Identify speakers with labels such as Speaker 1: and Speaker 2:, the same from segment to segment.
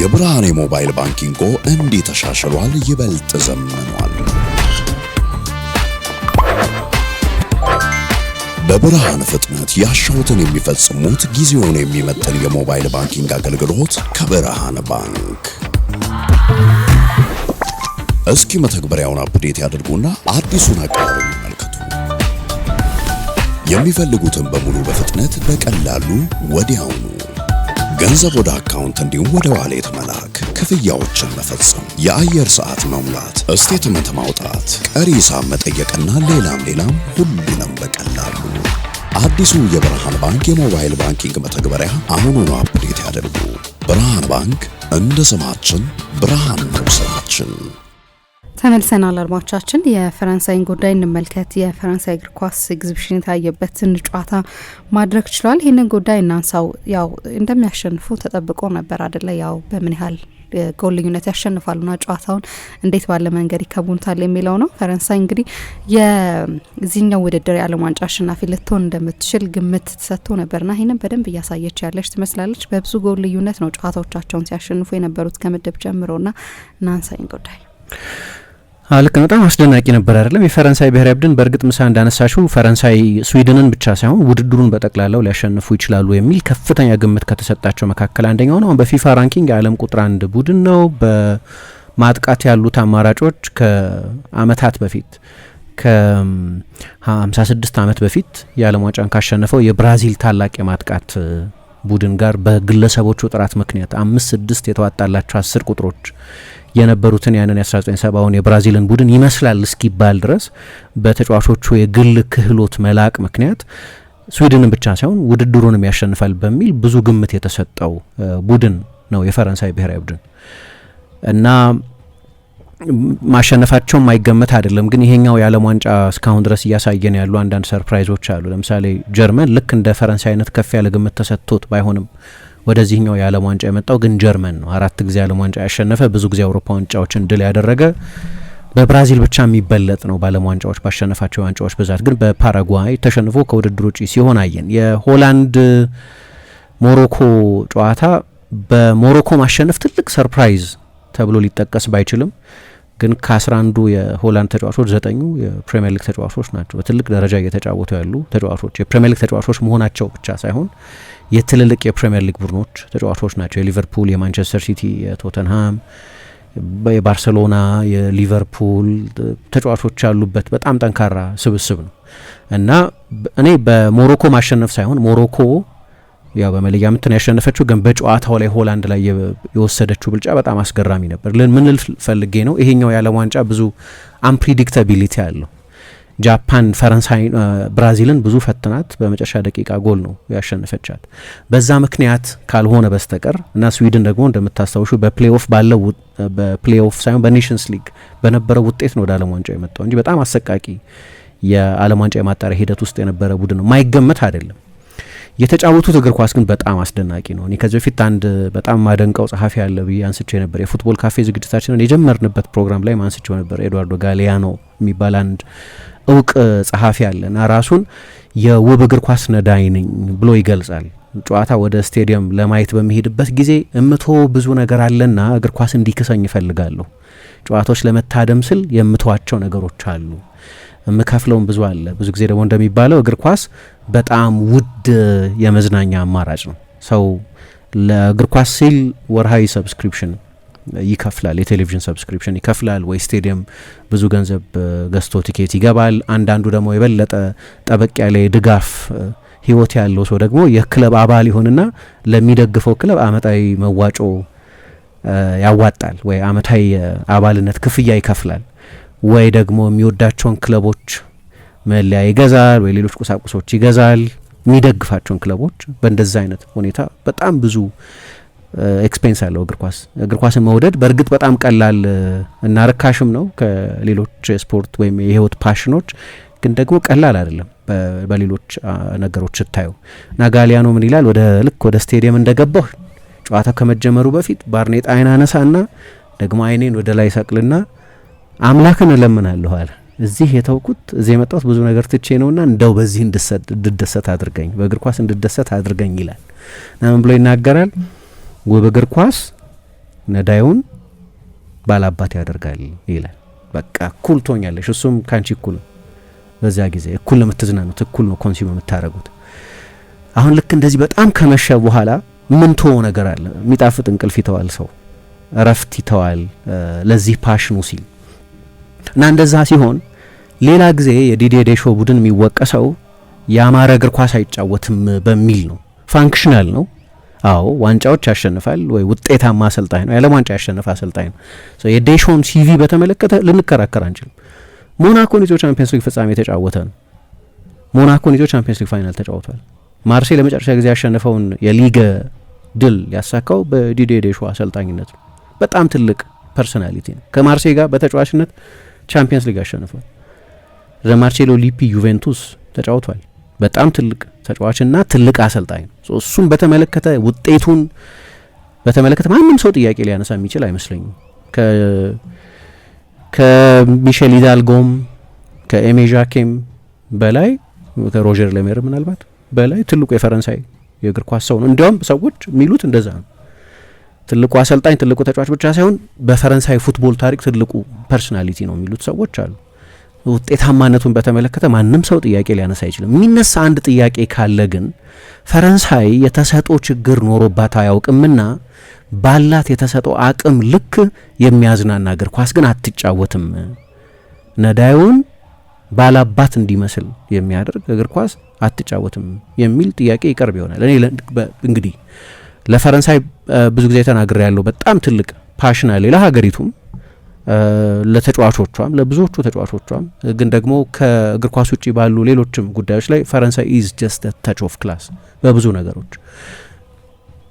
Speaker 1: የብርሃን ሞባይል ባንኪንግ እንዴት ተሻሽሏል ይበልጥ ዘመኗል። በብርሃን ፍጥነት ያሻውትን የሚፈጽሙት ጊዜውን የሚመጥን የሞባይል ባንኪንግ አገልግሎት ከብርሃን ባንክ። እስኪ መተግበሪያውን አፕዴት ያድርጉና አዲሱን አቀራረብ ይመልከቱ። የሚፈልጉትን በሙሉ በፍጥነት በቀላሉ ወዲያውኑ ገንዘብ ወደ አካውንት እንዲሁም ወደ ዋሌት መላክ፣ ክፍያዎችን መፈጸም፣ የአየር ሰዓት መሙላት፣ ስቴትመንት ማውጣት፣ ቀሪ ሂሳብ መጠየቅና ሌላም ሁሉንም በቀላሉ። አዲሱ የብርሃን ባንክ የሞባይል ባንኪንግ መተግበሪያ አሁኑኑ አፕዴት ያድርጉ። ብርሃን ባንክ እንደ ስማችን ብርሃን ነው ስማችን።
Speaker 2: ተመልሰናል አድማጮቻችን። የፈረንሳይን ጉዳይ እንመልከት። የፈረንሳይ እግር ኳስ ኤግዚቢሽን የታየበትን ጨዋታ ማድረግ ችሏል። ይህንን ጉዳይ እናንሳው። ያው እንደሚያሸንፉ ተጠብቆ ነበር አይደለ? ያው በምን ያህል ጎል ልዩነት ያሸንፋሉና ጨዋታውን እንዴት ባለ መንገድ ይከቡንታል የሚለው ነው። ፈረንሳይ እንግዲህ የዚህኛው ውድድር የዓለም ዋንጫ አሸናፊ ልትሆን እንደምትችል ግምት ተሰጥቶ ነበርና ይህንን በደንብ እያሳየች ያለች ትመስላለች። በብዙ ጎል ልዩነት ነው ጨዋታዎቻቸውን ሲያሸንፉ የነበሩት ከምድብ ጀምሮና እናንሳይን ጉዳይ
Speaker 3: ልክ ነው። በጣም አስደናቂ ነበር አይደለም? የፈረንሳይ ብሔራዊ ቡድን በእርግጥ ምሳ እንዳነሳሽው ፈረንሳይ ስዊድንን ብቻ ሳይሆን ውድድሩን በጠቅላላው ሊያሸንፉ ይችላሉ የሚል ከፍተኛ ግምት ከተሰጣቸው መካከል አንደኛው ነው። በፊፋ ራንኪንግ የዓለም ቁጥር 1 ቡድን ነው። በማጥቃት ያሉት አማራጮች ከአመታት በፊት ከ56 ዓመት በፊት የዓለም ዋንጫን ካሸነፈው የብራዚል ታላቅ የማጥቃት ቡድን ጋር በግለሰቦቹ ጥራት ምክንያት 5-6 የተዋጣላቸው 10 ቁጥሮች የነበሩትን ያንን የ1970ውን የብራዚልን ቡድን ይመስላል እስኪባል ድረስ በተጫዋቾቹ የግል ክህሎት መላቅ ምክንያት ስዊድንን ብቻ ሳይሆን ውድድሩንም ያሸንፋል በሚል ብዙ ግምት የተሰጠው ቡድን ነው የፈረንሳይ ብሔራዊ ቡድን እና ማሸነፋቸው ማይገመት አይደለም። ግን ይሄኛው የዓለም ዋንጫ እስካሁን ድረስ እያሳየን ያሉ አንዳንድ ሰርፕራይዞች አሉ። ለምሳሌ ጀርመን ልክ እንደ ፈረንሳይ አይነት ከፍ ያለ ግምት ተሰጥቶት ባይሆንም ወደዚህኛው የዓለም ዋንጫ የመጣው ግን ጀርመን ነው። 4 ጊዜ የዓለም ዋንጫ ያሸነፈ፣ ብዙ ጊዜ አውሮፓ ዋንጫዎችን ድል ያደረገ፣ በብራዚል ብቻ የሚበለጥ ነው በዓለም ዋንጫዎች ባሸነፋቸው ዋንጫዎች ብዛት። ግን በፓራጓይ ተሸንፎ ከውድድር ውጪ ሲሆን አየን። የሆላንድ ሞሮኮ ጨዋታ በሞሮኮ ማሸነፍ ትልቅ ሰርፕራይዝ ተብሎ ሊጠቀስ ባይችልም ግን ከ11 የሆላንድ ተጫዋቾች 9 የፕሪሚየር ሊግ ተጫዋቾች ናቸው። በትልቅ ደረጃ እየተጫወቱ ያሉ ተጫዋቾች የፕሪሚየር ሊግ ተጫዋቾች መሆናቸው ብቻ ሳይሆን የትልልቅ የፕሪሚየር ሊግ ቡድኖች ተጫዋቾች ናቸው። የሊቨርፑል፣ የማንቸስተር ሲቲ፣ የቶተንሃም፣ የባርሴሎና፣ የሊቨርፑል ተጫዋቾች ያሉበት በጣም ጠንካራ ስብስብ ነው እና እኔ በሞሮኮ ማሸነፍ ሳይሆን ሞሮኮ ያው በመለያ ምትን ያሸነፈችው ግን በጨዋታው ላይ ሆላንድ ላይ የወሰደችው ብልጫ በጣም አስገራሚ ነበር። ምን ልፈልጌ ነው? ይሄኛው የዓለም ዋንጫ ብዙ አንፕሪዲክታቢሊቲ አለው። ጃፓን ፈረንሳይ ብራዚልን ብዙ ፈትናት በመጨረሻ ደቂቃ ጎል ነው ያሸነፈቻት። በዛ ምክንያት ካልሆነ በስተቀር እና ስዊድን ደግሞ እንደምታስታውሹ በፕሌኦፍ ሳይሆን በኔሽንስ ሊግ በነበረው ውጤት ነው ወደ ዓለም ዋንጫ የመጣው እንጂ በጣም አሰቃቂ የዓለም ዋንጫ የማጣሪያ ሂደት ውስጥ የነበረ ቡድን ነው። ማይገመት አይደለም። የተጫወቱት እግር ኳስ ግን በጣም አስደናቂ ነው። እኔ ከዚህ በፊት አንድ በጣም ማደንቀው ጸሐፊ ያለ ብዬ አንስቼው ነበር። የፉትቦል ካፌ ዝግጅታችንን የጀመርንበት ፕሮግራም ላይ አንስቼው ነበር። ኤድዋርዶ ጋሊያኖ የሚባል አንድ እውቅ ጸሐፊ አለና ራሱን የውብ እግር ኳስ ነዳይ ነኝ ብሎ ይገልጻል። ጨዋታ ወደ ስቴዲየም ለማየት በሚሄድበት ጊዜ ብዙ ነገር አለና እግር ኳስ እንዲክሰኝ ይፈልጋለሁ። ጨዋታዎች ለመታደም ስል የምተዋቸው ነገሮች አሉ፣ የምከፍለውም ብዙ አለ። ብዙ ጊዜ ደግሞ እንደሚባለው እግር ኳስ በጣም ውድ የመዝናኛ አማራጭ ነው። ሰው ለእግር ኳስ ሲል ወርሃዊ ሰብስክሪፕሽን ይከፍላል፣ የቴሌቪዥን ሰብስክሪፕሽን ይከፍላል፣ ወይ ስቴዲየም ብዙ ገንዘብ ገዝቶ ቲኬት ይገባል። አንዳንዱ ደግሞ የበለጠ ጠበቅ ያለ ድጋፍ ህይወት ያለው ሰው ደግሞ የክለብ አባል ይሆንና ለሚደግፈው ክለብ አመታዊ መዋጮ ያዋጣል፣ ወይ አመታዊ አባልነት ክፍያ ይከፍላል፣ ወይ ደግሞ የሚወዳቸውን ክለቦች መለያ ይገዛል፣ ወይ ሌሎች ቁሳቁሶች ይገዛል፣ የሚደግፋቸውን ክለቦች። በእንደዛ አይነት ሁኔታ በጣም ብዙ ኤክስፔንስ አለው እግር ኳስን መውደድ። በእርግጥ በጣም ቀላል እና ርካሽም ነው ከሌሎች ስፖርት ወይም የህይወት ፓሽኖች፣ ግን ደግሞ ቀላል አይደለም በሌሎች ነገሮች ስታዩ። ናጋሊያኖ ምን ይላል? ወደ ስቴዲየም እንደገባሁ ጨዋታ ከመጀመሩ በፊት ባርኔጣ አይን አነሳና ደግሞ አይኔን ወደ ላይ ሰቅልና አምላክን እለምናለሁ አለ። እዚህ የተውኩት እዚህ የመጣሁት ብዙ ነገር ትቼ ነውና እንደው በዚህ እንድደሰት አድርገኝ፣ በእግር ኳስ እንድደሰት አድርገኝ ይላል። ምን ብሎ ይናገራል? ውብ እግር ኳስ ነዳዩን ባላባት ያደርጋል ይላል። በቃ እኩል ትሆኛለሽ፣ እሱም ካንቺ እኩል ነው። በዛ ጊዜ እኩል ነው የምትዝናኑት፣ እኩል ነው ኮንሱም የምታደርጉት። አሁን ልክ እንደዚህ በጣም ከመሸ በኋላ ምን ተወው ነገር አለ። የሚጣፍጥ እንቅልፍ ይተዋል ሰው፣ እረፍት ይተዋል ለዚህ ፓሽኑ ሲል እና እንደዛ ሲሆን ሌላ ጊዜ የዲዲዬ ዴሾ ቡድን የሚወቀሰው ያማረ እግር ኳስ አይጫወትም በሚል ነው። ፋንክሽናል ነው። አዎ ዋንጫዎች ያሸንፋል ወይ ውጤታማ አሰልጣኝ ነው፣ ያለም ዋንጫ ያሸነፈ አሰልጣኝ ነው። የዴሾን ሲቪ በተመለከተ ልንከራከር አንችልም። ሞናኮን ይዞ ቻምፒየንስ ሊግ ፍጻሜ የተጫወተ ነው። ሞናኮን ይዞ ቻምፒየንስ ሊግ ፋይናል ተጫውቷል። ማርሴይ ለመጨረሻ ጊዜ ያሸነፈውን የሊግ ድል ያሳካው በዲዲዬ ዴሾ አሰልጣኝነት ነው። በጣም ትልቅ ፐርሶናሊቲ ነው። ከማርሴይ ጋር በተጫዋችነት ቻምፒየንስ ሊግ አሸንፏል። ለማርሴሎ ሊፒ ዩቬንቱስ ተጫውቷል። በጣም ትልቅ ተጫዋችና ትልቅ አሰልጣኝ ነው። እሱም በተመለከተ ውጤቱን በተመለከተ ማንም ሰው ጥያቄ ሊያነሳ የሚችል አይመስለኝም። ከሚሼል ሂዳልጎም ከኤሜ ዣኬም በላይ ከሮጀር ሌሜር ምናልባት በላይ ትልቁ የፈረንሳይ የእግር ኳስ ሰው ነው። እንዲያውም ሰዎች የሚሉት እንደዛ ነው። ትልቁ አሰልጣኝ ትልቁ ተጫዋች ብቻ ሳይሆን በፈረንሳይ ፉትቦል ታሪክ ትልቁ ፐርሶናሊቲ ነው የሚሉት ሰዎች አሉ። ውጤታማነቱን በተመለከተ ማንም ሰው ጥያቄ ሊያነሳ አይችልም። የሚነሳ አንድ ጥያቄ ካለ ግን ፈረንሳይ የተሰጦ ችግር ኖሮባት አያውቅምና ባላት የተሰጦ አቅም ልክ የሚያዝናና እግር ኳስ ግን አትጫወትም። ነዳዩን ባላባት እንዲመስል የሚያደርግ እግር ኳስ አትጫወትም የሚል ጥያቄ ይቀርብ ይሆናል። እኔ እንግዲህ ለፈረንሳይ ብዙ ጊዜ ተናግሬ ያለው በጣም ትልቅ ፓሽን አለ ለሀገሪቱም ለተጫዋቾቿም ለብዙዎቹ ተጫዋቾቿም ግን ደግሞ ከእግር ኳስ ውጪ ባሉ ሌሎችም ጉዳዮች ላይ ፈረንሳይ ኢዝ ጀስት ታች ኦፍ ክላስ በብዙ ነገሮች።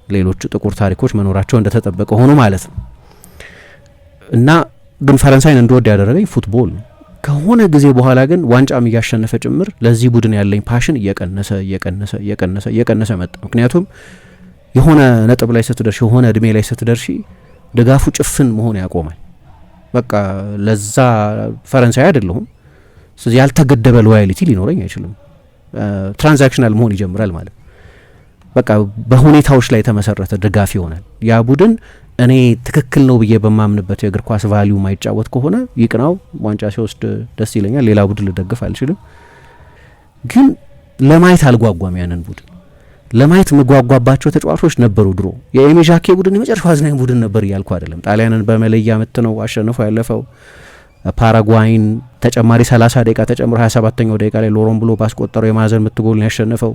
Speaker 3: ሌሎች ጥቁር ታሪኮች መኖራቸው እንደተጠበቀ ሆኖ ማለት ነው እና ግን ፈረንሳይን እንደወድ ያደረገኝ ፉትቦል ነው። ከሆነ ጊዜ በኋላ ግን ዋንጫም እያሸነፈ ጭምር ለዚህ ቡድን ያለኝ ፓሽን እየቀነሰ መጣ። ምክንያቱም የሆነ ነጥብ ላይ ስትደርሺ የሆነ እድሜ ላይ ስትደርሺ ድጋፉ ጭፍን መሆን ያቆማል። በቃ ለዛ ፈረንሳይ አይደለሁም፣ ስለዚህ ያልተገደበ ሎያሊቲ ሊኖረኝ አይችልም። ትራንዛክሽናል መሆን ይጀምራል ማለት በቃ በሁኔታዎች ላይ የተመሰረተ ድጋፍ ይሆናል። ያ ቡድን እኔ ትክክል ነው ብዬ በማምንበት የእግር ኳስ ቫሊዩ ማይጫወት ከሆነ ይቅናው፣ ዋንጫ ሲወስድ ደስ ይለኛል፣ ሌላ ቡድን ልደግፍ አልችልም። ግን ለማየት አልጓጓም። ያንን ቡድን ለማየት የምጓጓባቸው ተጫዋቾች ነበሩ ድሮ። የኤሜ ዣኬ ቡድን የመጨረሻው አዝናኝ ቡድን ነበር እያልኩ አይደለም። ጣሊያንን በመለያ ምት ነው አሸንፈው ያለፈው። ፓራጓይን ተጨማሪ 30 ደቂቃ ተጨምሮ 27ኛው ደቂቃ ላይ ሎሮን ብሎ ባስቆጠረው የማዕዘን ምት ጎል ነው ያሸነፈው።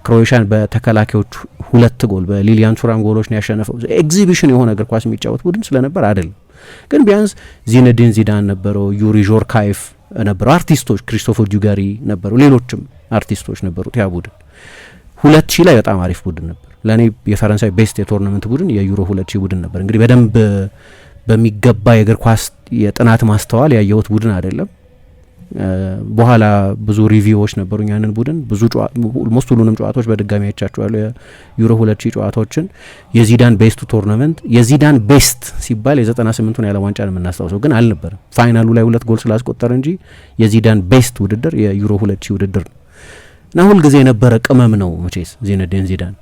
Speaker 3: ክሮኤሽያን በተከላካዮች 2 ጎል በሊሊያን ቱራም ጎሎች ነው ያሸነፈው። ኤግዚቢሽን የሆነ እግር ኳስ የሚጫወት ቡድን ስለነበር አይደለም። ግን ቢያንስ ዚነዲን ዚዳን ነበረው፣ ዩሪ ዦርካይፍ ነበረው፣ አርቲስቶች ክሪስቶፈር ዱጋሪ ነበሩ፣ ሌሎችም አርቲስቶች ነበሩት። ያ ቡድን 2000 ላይ በጣም አሪፍ ቡድን ነበር። ለእኔ የፈረንሳይ ቤስት የቶርናመንት ቡድን የዩሮ 2000 ቡድን ነበር። እንግዲህ በደንብ በሚገባ የእግር ኳስ የጥናት ማስተዋል ያየሁት ቡድን አይደለም። በኋላ ብዙ ሪቪዎች ነበሩኝ ያንን ቡድን ብዙ ኦልሞስት ሁሉንም ጨዋታዎች በድጋሚ አይቻቸዋለሁ። የዩሮ 2000 ጨዋታዎችን የዚዳን ቤስቱ ቶርናመንት የዚዳን ቤስት ሲባል የ98ቱን የዓለም ዋንጫ ነው የምናስታውሰው፣ ግን አልነበረም ፋይናሉ ላይ 2 ጎል ስላስቆጠረ እንጂ የዚዳን ቤስት ውድድር የዩሮ 2000 ውድድር ነው እና ሁልጊዜ የነበረ ቅመም ነው መቼስ ዚነዲን ዚዳን።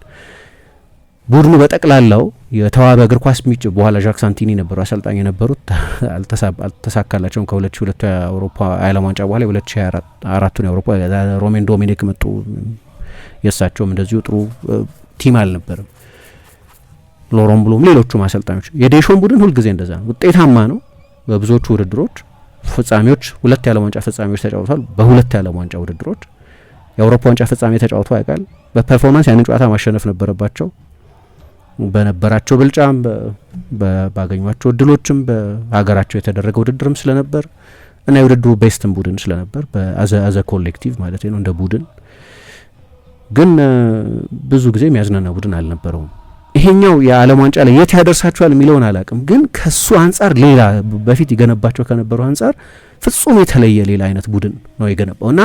Speaker 3: ቡድኑ በጠቅላላው የተዋበ እግር ኳስ ሚጭ በኋላ ዣክ ሳንቲኒ ነበሩ አሰልጣኝ የነበሩት፣ አልተሳካላቸውም። ከ2002 የአውሮፓ የዓለም ዋንጫ በኋላ 2024ቱን የአውሮፓ ሮሜን ዶሚኒክ መጡ። የእሳቸውም እንደዚሁ ጥሩ ቲም አልነበርም። ሎሮን ብሎም ሌሎቹም አሰልጣኞች። የዴሾን ቡድን ሁልጊዜ እንደዛ ነው፣ ውጤታማ ነው በብዙዎቹ ውድድሮች። ፍጻሜዎች 2 የዓለም ዋንጫ ፍጻሜዎች ተጫውቷል። በ2 የዓለም ዋንጫ ውድድሮች የአውሮፓ ዋንጫ ፍጻሜ ተጫውቶ ያውቃል። በፐርፎርማንስ ያንን ጨዋታ ማሸነፍ ነበረባቸው። በነበራቸው ብልጫም ባገኟቸው እድሎችም በሀገራቸው የተደረገ ውድድርም ስለነበር እና የውድድሩ ቤስትም ቡድን ስለነበር በአዘ ኮሌክቲቭ ማለት ነው እንደ ቡድን ግን ብዙ ጊዜ የሚያዝናና ቡድን አልነበረውም። ይሄኛው የዓለም ዋንጫ ላይ የት ያደርሳቸዋል የሚለውን አላቅም፣ ግን ከሱ አንጻር ሌላ በፊት ይገነባቸው ከነበሩ አንጻር ፍጹም የተለየ ሌላ አይነት ቡድን ነው የገነባው እና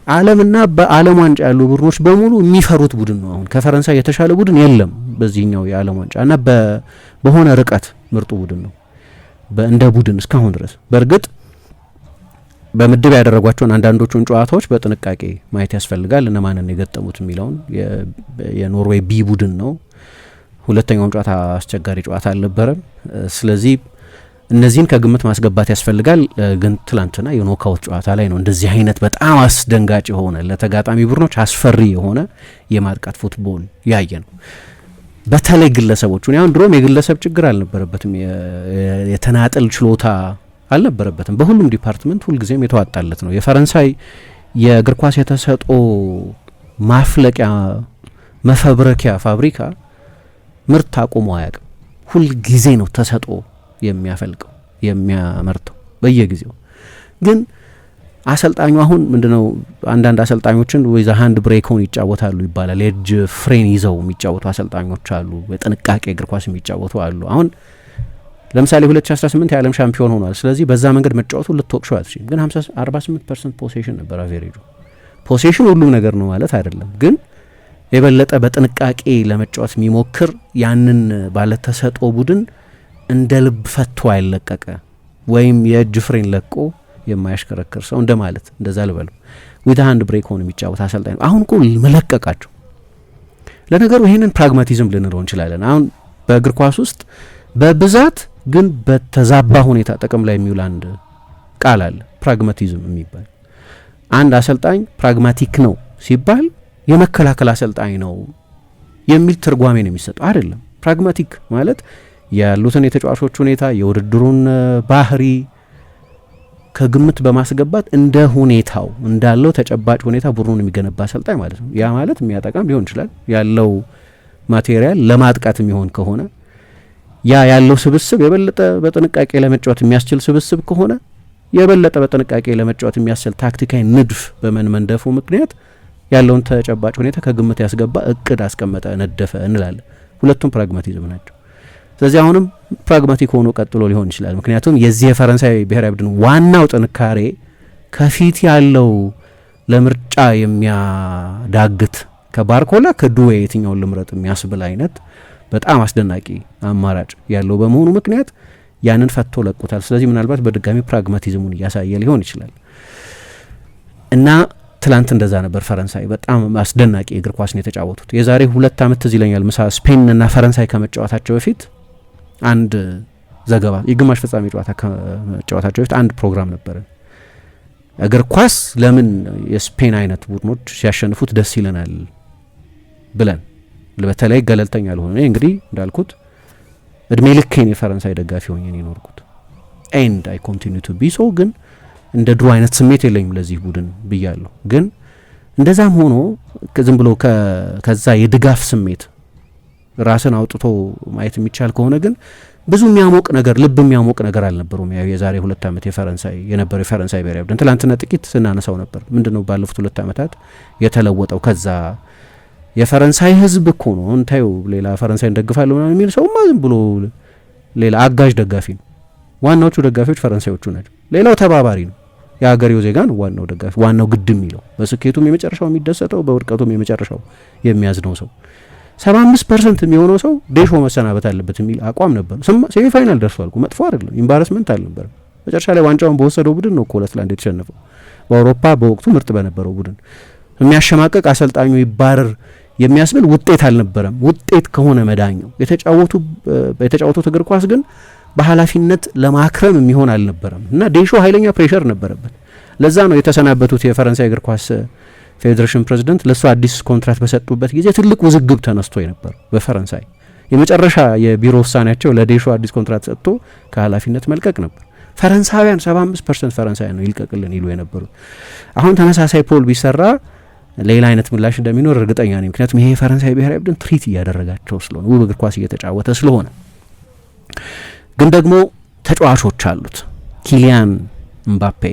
Speaker 3: ዓለምና በዓለም ዋንጫ ያሉ ቡድኖች በሙሉ የሚፈሩት ቡድን ነው። አሁን ከፈረንሳይ የተሻለ ቡድን የለም በዚህኛው የዓለም ዋንጫ እና በሆነ ርቀት ምርጡ ቡድን ነው እንደ ቡድን እስካሁን ድረስ። በእርግጥ በምድብ ያደረጓቸውን አንዳንዶቹን ጨዋታዎች በጥንቃቄ ማየት ያስፈልጋል። እነማንን የገጠሙት የሚለውን የኖርዌይ ቢ ቡድን ነው ሁለተኛውም ጨዋታ አስቸጋሪ ጨዋታ አልነበረም። ስለዚህ እነዚህን ከግምት ማስገባት ያስፈልጋል። ግን ትላንትና የኖካውት ጨዋታ ላይ ነው እንደዚህ አይነት በጣም አስደንጋጭ የሆነ ለተጋጣሚ ቡድኖች አስፈሪ የሆነ የማጥቃት ፉትቦል ያየ ነው። በተለይ ግለሰቦቹን ያሁን ድሮም የግለሰብ ችግር አልነበረበትም፣ የተናጠል ችሎታ አልነበረበትም። በሁሉም ዲፓርትመንት ሁልጊዜም የተዋጣለት ነው። የፈረንሳይ የእግር ኳስ የተሰጥኦ ማፍለቂያ መፈብረኪያ ፋብሪካ ምርት አቁሞ አያውቅም። ሁልጊዜ ነው ተሰጥኦ የሚያፈልቀው የሚያመርተው በየጊዜው። ግን አሰልጣኙ አሁን ምንድነው አንዳንድ አሰልጣኞችን ወይ ሃንድ ብሬክን ይጫወታሉ ይባላል። የእጅ ፍሬን ይዘው የሚጫወቱ አሰልጣኞች አሉ፣ በጥንቃቄ እግር ኳስ የሚጫወቱ አሉ። አሁን ለምሳሌ 2018 የዓለም ሻምፒዮን ሆኗል። ስለዚህ በዛ መንገድ መጫወቱ ልትወቅሸው አትችልም። ግን 48% ፖሴሽን ነበር አቬሬጁ። ፖሴሽን ሁሉም ነገር ነው ማለት አይደለም፣ ግን የበለጠ በጥንቃቄ ለመጫወት የሚሞክር ያንን ባለተሰጥኦ ቡድን እንደ ልብ ፈቶ አይለቀቀ ወይም የእጅ ፍሬን ለቆ የማያሽከረክር ሰው እንደማለት እንደዛ ልበለው። ዊዝ ሃንድ ብሬክ ሆኖ የሚጫወት አሰልጣኝ ነው። አሁን እኮ መለቀቃቸው ለነገሩ ይህንን ፕራግማቲዝም ልንለው እንችላለን። አሁን በእግር ኳስ ውስጥ በብዛት ግን በተዛባ ሁኔታ ጥቅም ላይ የሚውል አንድ ቃል አለ፣ ፕራግማቲዝም የሚባል። አንድ አሰልጣኝ ፕራግማቲክ ነው ሲባል የመከላከል አሰልጣኝ ነው የሚል ትርጓሜ ነው የሚሰጠው። አይደለም። ፕራግማቲክ ማለት ያሉትን የተጫዋቾች ሁኔታ የውድድሩን ባህሪ ከግምት በማስገባት እንደ ሁኔታው እንዳለው ተጨባጭ ሁኔታ ቡድኑን የሚገነባ አሰልጣኝ ማለት ነው። ያ ማለት የሚያጠቃም ሊሆን ይችላል፣ ያለው ማቴሪያል ለማጥቃት የሚሆን ከሆነ ያ ያለው ስብስብ የበለጠ በጥንቃቄ ለመጫወት የሚያስችል ስብስብ ከሆነ የበለጠ በጥንቃቄ ለመጫወት የሚያስችል ታክቲካዊ ንድፍ በመንደፉ ምክንያት ያለውን ተጨባጭ ሁኔታ ከግምት ያስገባ እቅድ አስቀመጠ፣ ነደፈ እንላለን። ሁለቱም ፕራግማቲዝም ናቸው። ስለዚህ አሁንም ፕራግማቲክ ሆኖ ቀጥሎ ሊሆን ይችላል። ምክንያቱም የዚህ የፈረንሳይ ብሔራዊ ቡድን ዋናው ጥንካሬ ከፊት ያለው ለምርጫ የሚያዳግት ከባርኮላ ከዱዌ የትኛውን ልምረጥ የሚያስብል አይነት በጣም አስደናቂ አማራጭ ያለው በመሆኑ ምክንያት ያንን ፈቶ ለቁታል። ስለዚህ ምናልባት በድጋሚ ፕራግማቲዝሙን እያሳየ ሊሆን ይችላል እና ትላንት እንደዛ ነበር። ፈረንሳይ በጣም አስደናቂ እግር ኳስ ነው የተጫወቱት። የዛሬ 2 ዓመት ትዝ ይለኛል ምሳ ስፔን እና ፈረንሳይ ከመጫወታቸው በፊት አንድ ዘገባ የግማሽ ፍጻሜ ጨዋታ ከመጫወታቸው በፊት አንድ ፕሮግራም ነበር። እግር ኳስ ለምን የስፔን አይነት ቡድኖች ሲያሸንፉት ደስ ይለናል ብለን በተለይ ገለልተኛ ለሆነ እንግዲህ እንዳልኩት እድሜ ልኬን የፈረንሳይ ደጋፊ ሆኜ ነው የኖርኩት ኤንድ አይ ኮንቲኒዩ ቱ ቢ ሶ። ግን እንደ ድሮ አይነት ስሜት የለኝም ለዚህ ቡድን ብያለሁ። ግን እንደዛም ሆኖ ዝም ብሎ ከዛ የድጋፍ ስሜት ራስን አውጥቶ ማየት የሚቻል ከሆነ ግን ብዙ የሚያሞቅ ነገር ልብ የሚያሞቅ ነገር አልነበሩም። ያው የዛሬ 2 ዓመት የፈረንሳይ የነበረው የፈረንሳይ ብሔራዊ ቡድን ትላንትና ጥቂት ስናነሳው ነበር። ምንድነው ባለፉት 2 ዓመታት የተለወጠው? ከዛ የፈረንሳይ ሕዝብ እኮ ነው እንታዩ ሌላ ፈረንሳይ እንደግፋለሁ ምናምን የሚል ሰውማ ዝም ብሎ ሌላ አጋዥ ደጋፊ ነው። ዋናዎቹ ደጋፊዎች ፈረንሳዮቹ ናቸው። ሌላው ተባባሪ ነው። የሀገሬው ዜጋ ነው ዋናው ደጋፊ፣ ዋናው ግድ የሚለው በስኬቱም የመጨረሻው የሚደሰተው በውድቀቱም የመጨረሻው የሚያዝነው ሰው 75% የሚሆነው ሰው ዴሾ መሰናበት አለበት የሚል አቋም ነበር። ሴሚ ፋይናል ደርሷል እኮ መጥፎ አይደለም፣ ኢምባረስመንት አልነበረም። መጨረሻ ላይ ዋንጫውን በወሰደው ቡድን ነው እኮ 2-1 የተሸነፈው። በአውሮፓ በወቅቱ ምርጥ በነበረው ቡድን የሚያሸማቀቅ አሰልጣኙ ይባረር የሚያስብል ውጤት አልነበረም። ውጤት ከሆነ መዳኘው የተጫወቱት እግር ኳስ ግን በኃላፊነት ለማክረም የሚሆን አልነበረም እና ዴሾ ኃይለኛ ፕሬሸር ነበረበት። ለዛ ነው የተሰናበቱት የፈረንሳይ እግር ኳስ ፌዴሬሽን ፕሬዚደንት ለሱ አዲስ ኮንትራት በሰጡበት ጊዜ ትልቅ ውዝግብ ተነስቶ የነበር በፈረንሳይ የመጨረሻ የቢሮ ውሳኔያቸው ለዴሾ አዲስ ኮንትራት ሰጥቶ ከኃላፊነት መልቀቅ ነበር። ፈረንሳውያን 75% ፈረንሳውያን ነው ይልቀቅልን ይሉ የነበሩት። አሁን ተመሳሳይ ፖል ቢሰራ ሌላ አይነት ምላሽ እንደሚኖር እርግጠኛ ነኝ። ምክንያቱም ይሄ የፈረንሳይ ብሔራዊ ቡድን ትሪት እያደረጋቸው ስለሆነ ውብ እግር ኳስ እየተጫወተ ስለሆነ። ግን ደግሞ ተጫዋቾች አሉት። ኪሊያን ምባፔ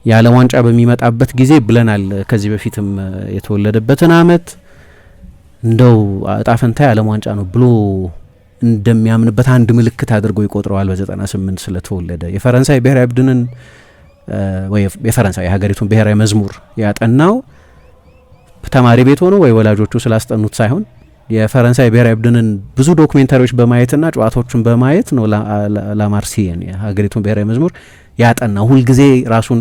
Speaker 3: የዓለም ዋንጫ በሚመጣበት ጊዜ ብለናል ከዚህ በፊትም የተወለደበትን አመት እንደው እጣ ፈንታ የዓለም ዋንጫ ነው ብሎ እንደሚያምንበት አንድ ምልክት አድርጎ ይቆጥረዋል። በ98 ስለተወለደ የፈረንሳይ ብሔራዊ ቡድንን ወይ የፈረንሳይ የሀገሪቱን ብሔራዊ መዝሙር ያጠናው ተማሪ ቤት ሆኖ ወይ ወላጆቹ ስላስጠኑት ሳይሆን የፈረንሳይ ብሔራዊ ቡድንን ብዙ ዶክሜንታሪዎች በማየትና ጨዋታዎችን በማየት ነው ላማርሲየን የሀገሪቱን ብሔራዊ መዝሙር ያጠናው። ሁልጊዜ ራሱን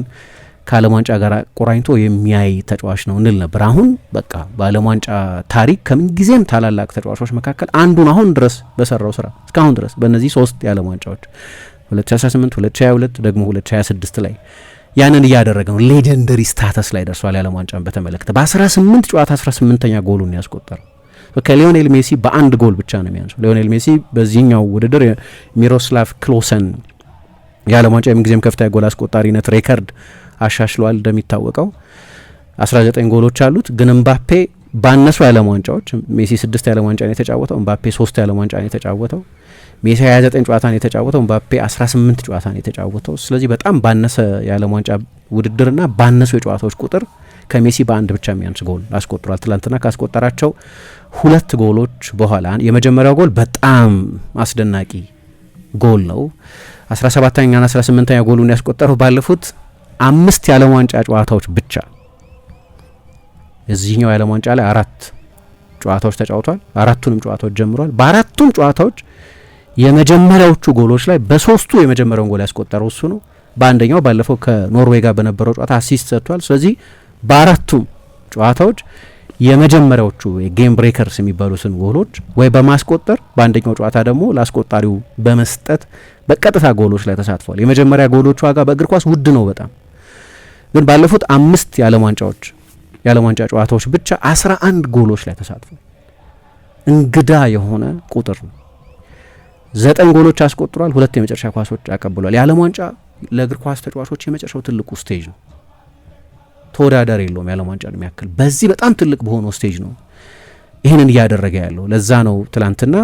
Speaker 3: ከዓለም ዋንጫ ጋር ቆራኝቶ የሚያይ ተጫዋች ነው እንል ነበር። አሁን በቃ በዓለም ዋንጫ ታሪክ ከምንጊዜም ታላላቅ ተጫዋቾች መካከል አንዱን አሁን ድረስ በሰራው ስራ እስካሁን ድረስ በእነዚህ 3 የዓለም ዋንጫዎች 2018 2022 ደግሞ 2026 ላይ ያንን እያደረገ ነው። ሌጀንደሪ ስታተስ ላይ ደርሷል። የዓለም ዋንጫን በተመለከተ በ18 ጨዋታ 18ኛ ጎሉን ያስቆጠረው ከሊዮኔል ሜሲ በአንድ ጎል ብቻ ነው የሚያንሰው። ሊዮኔል ሜሲ በዚህኛው ውድድር ሚሮስላቭ ክሎሰን የዓለም ዋንጫ የምንጊዜም ከፍተኛ ጎል አስቆጣሪነት ሬከርድ አሻሽሏል። እንደሚታወቀው 19 ጎሎች አሉት። ግን እምባፔ ባነሱ የዓለም ዋንጫዎች ሜሲ 6 የዓለም ዋንጫ ነው የተጫወተው፣ እምባፔ 3 የዓለም ዋንጫ ነው የተጫወተው። ሜሲ 29 ጨዋታ ነው የተጫወተው፣ እምባፔ 18 ጨዋታ ነው የተጫወተው። ስለዚህ በጣም ባነሰ የዓለም ዋንጫ ውድድርና ባነሱ የጨዋታዎች ቁጥር ከሜሲ በአንድ ብቻ የሚያንስ ጎል አስቆጥሯል። ትላንትና ካስቆጠራቸው 2 ጎሎች በኋላ የመጀመሪያው ጎል በጣም አስደናቂ ጎል ነው። 17ኛና 18ኛ ጎሉን ያስቆጠረው ባለፉት 5 የዓለም ዋንጫ ጨዋታዎች ብቻ። እዚህኛው የዓለም ዋንጫ ላይ 4 ጨዋታዎች ተጫውቷል። 4ቱንም ጨዋታዎች ጀምሯል። በ4ቱም ጨዋታዎች የመጀመሪያዎቹ ጎሎች ላይ በ3ቱ የመጀመሪያውን ጎል ያስቆጠረው እሱ ነው። በአንደኛው ባለፈው ከኖርዌይ ጋር በነበረው ጨዋታ አሲስት ሰጥቷል። ስለዚህ በ4ቱም ጨዋታዎች የመጀመሪያዎቹ የጌም ብሬከርስ የሚባሉትን ጎሎች ወይ በማስቆጠር በአንደኛው ጨዋታ ደግሞ ለአስቆጣሪው በመስጠት በቀጥታ ጎሎች ላይ ተሳትፏል። የመጀመሪያ ጎሎቹ ዋጋ በእግር ኳስ ውድ ነው በጣም። ግን ባለፉት 5 የዓለም ዋንጫ ጨዋታዎች ብቻ 11 ጎሎች ላይ ተሳትፏል። እንግዳ የሆነ ቁጥር ነው። 9 ጎሎች አስቆጥሯል። 2 የመጨረሻ ኳሶች አቀብሏል። የዓለም ዋንጫ ለእግር ኳስ ተጫዋቾች የመጨረሻው ትልቁ ስቴጅ ነው። ተወዳዳሪ የለውም የዓለም ዋንጫን የሚያክል። በዚህ በጣም ትልቅ በሆነው ስቴጅ ነው ይህንን እያደረገ ያለው። ለዛ ነው ትላንትና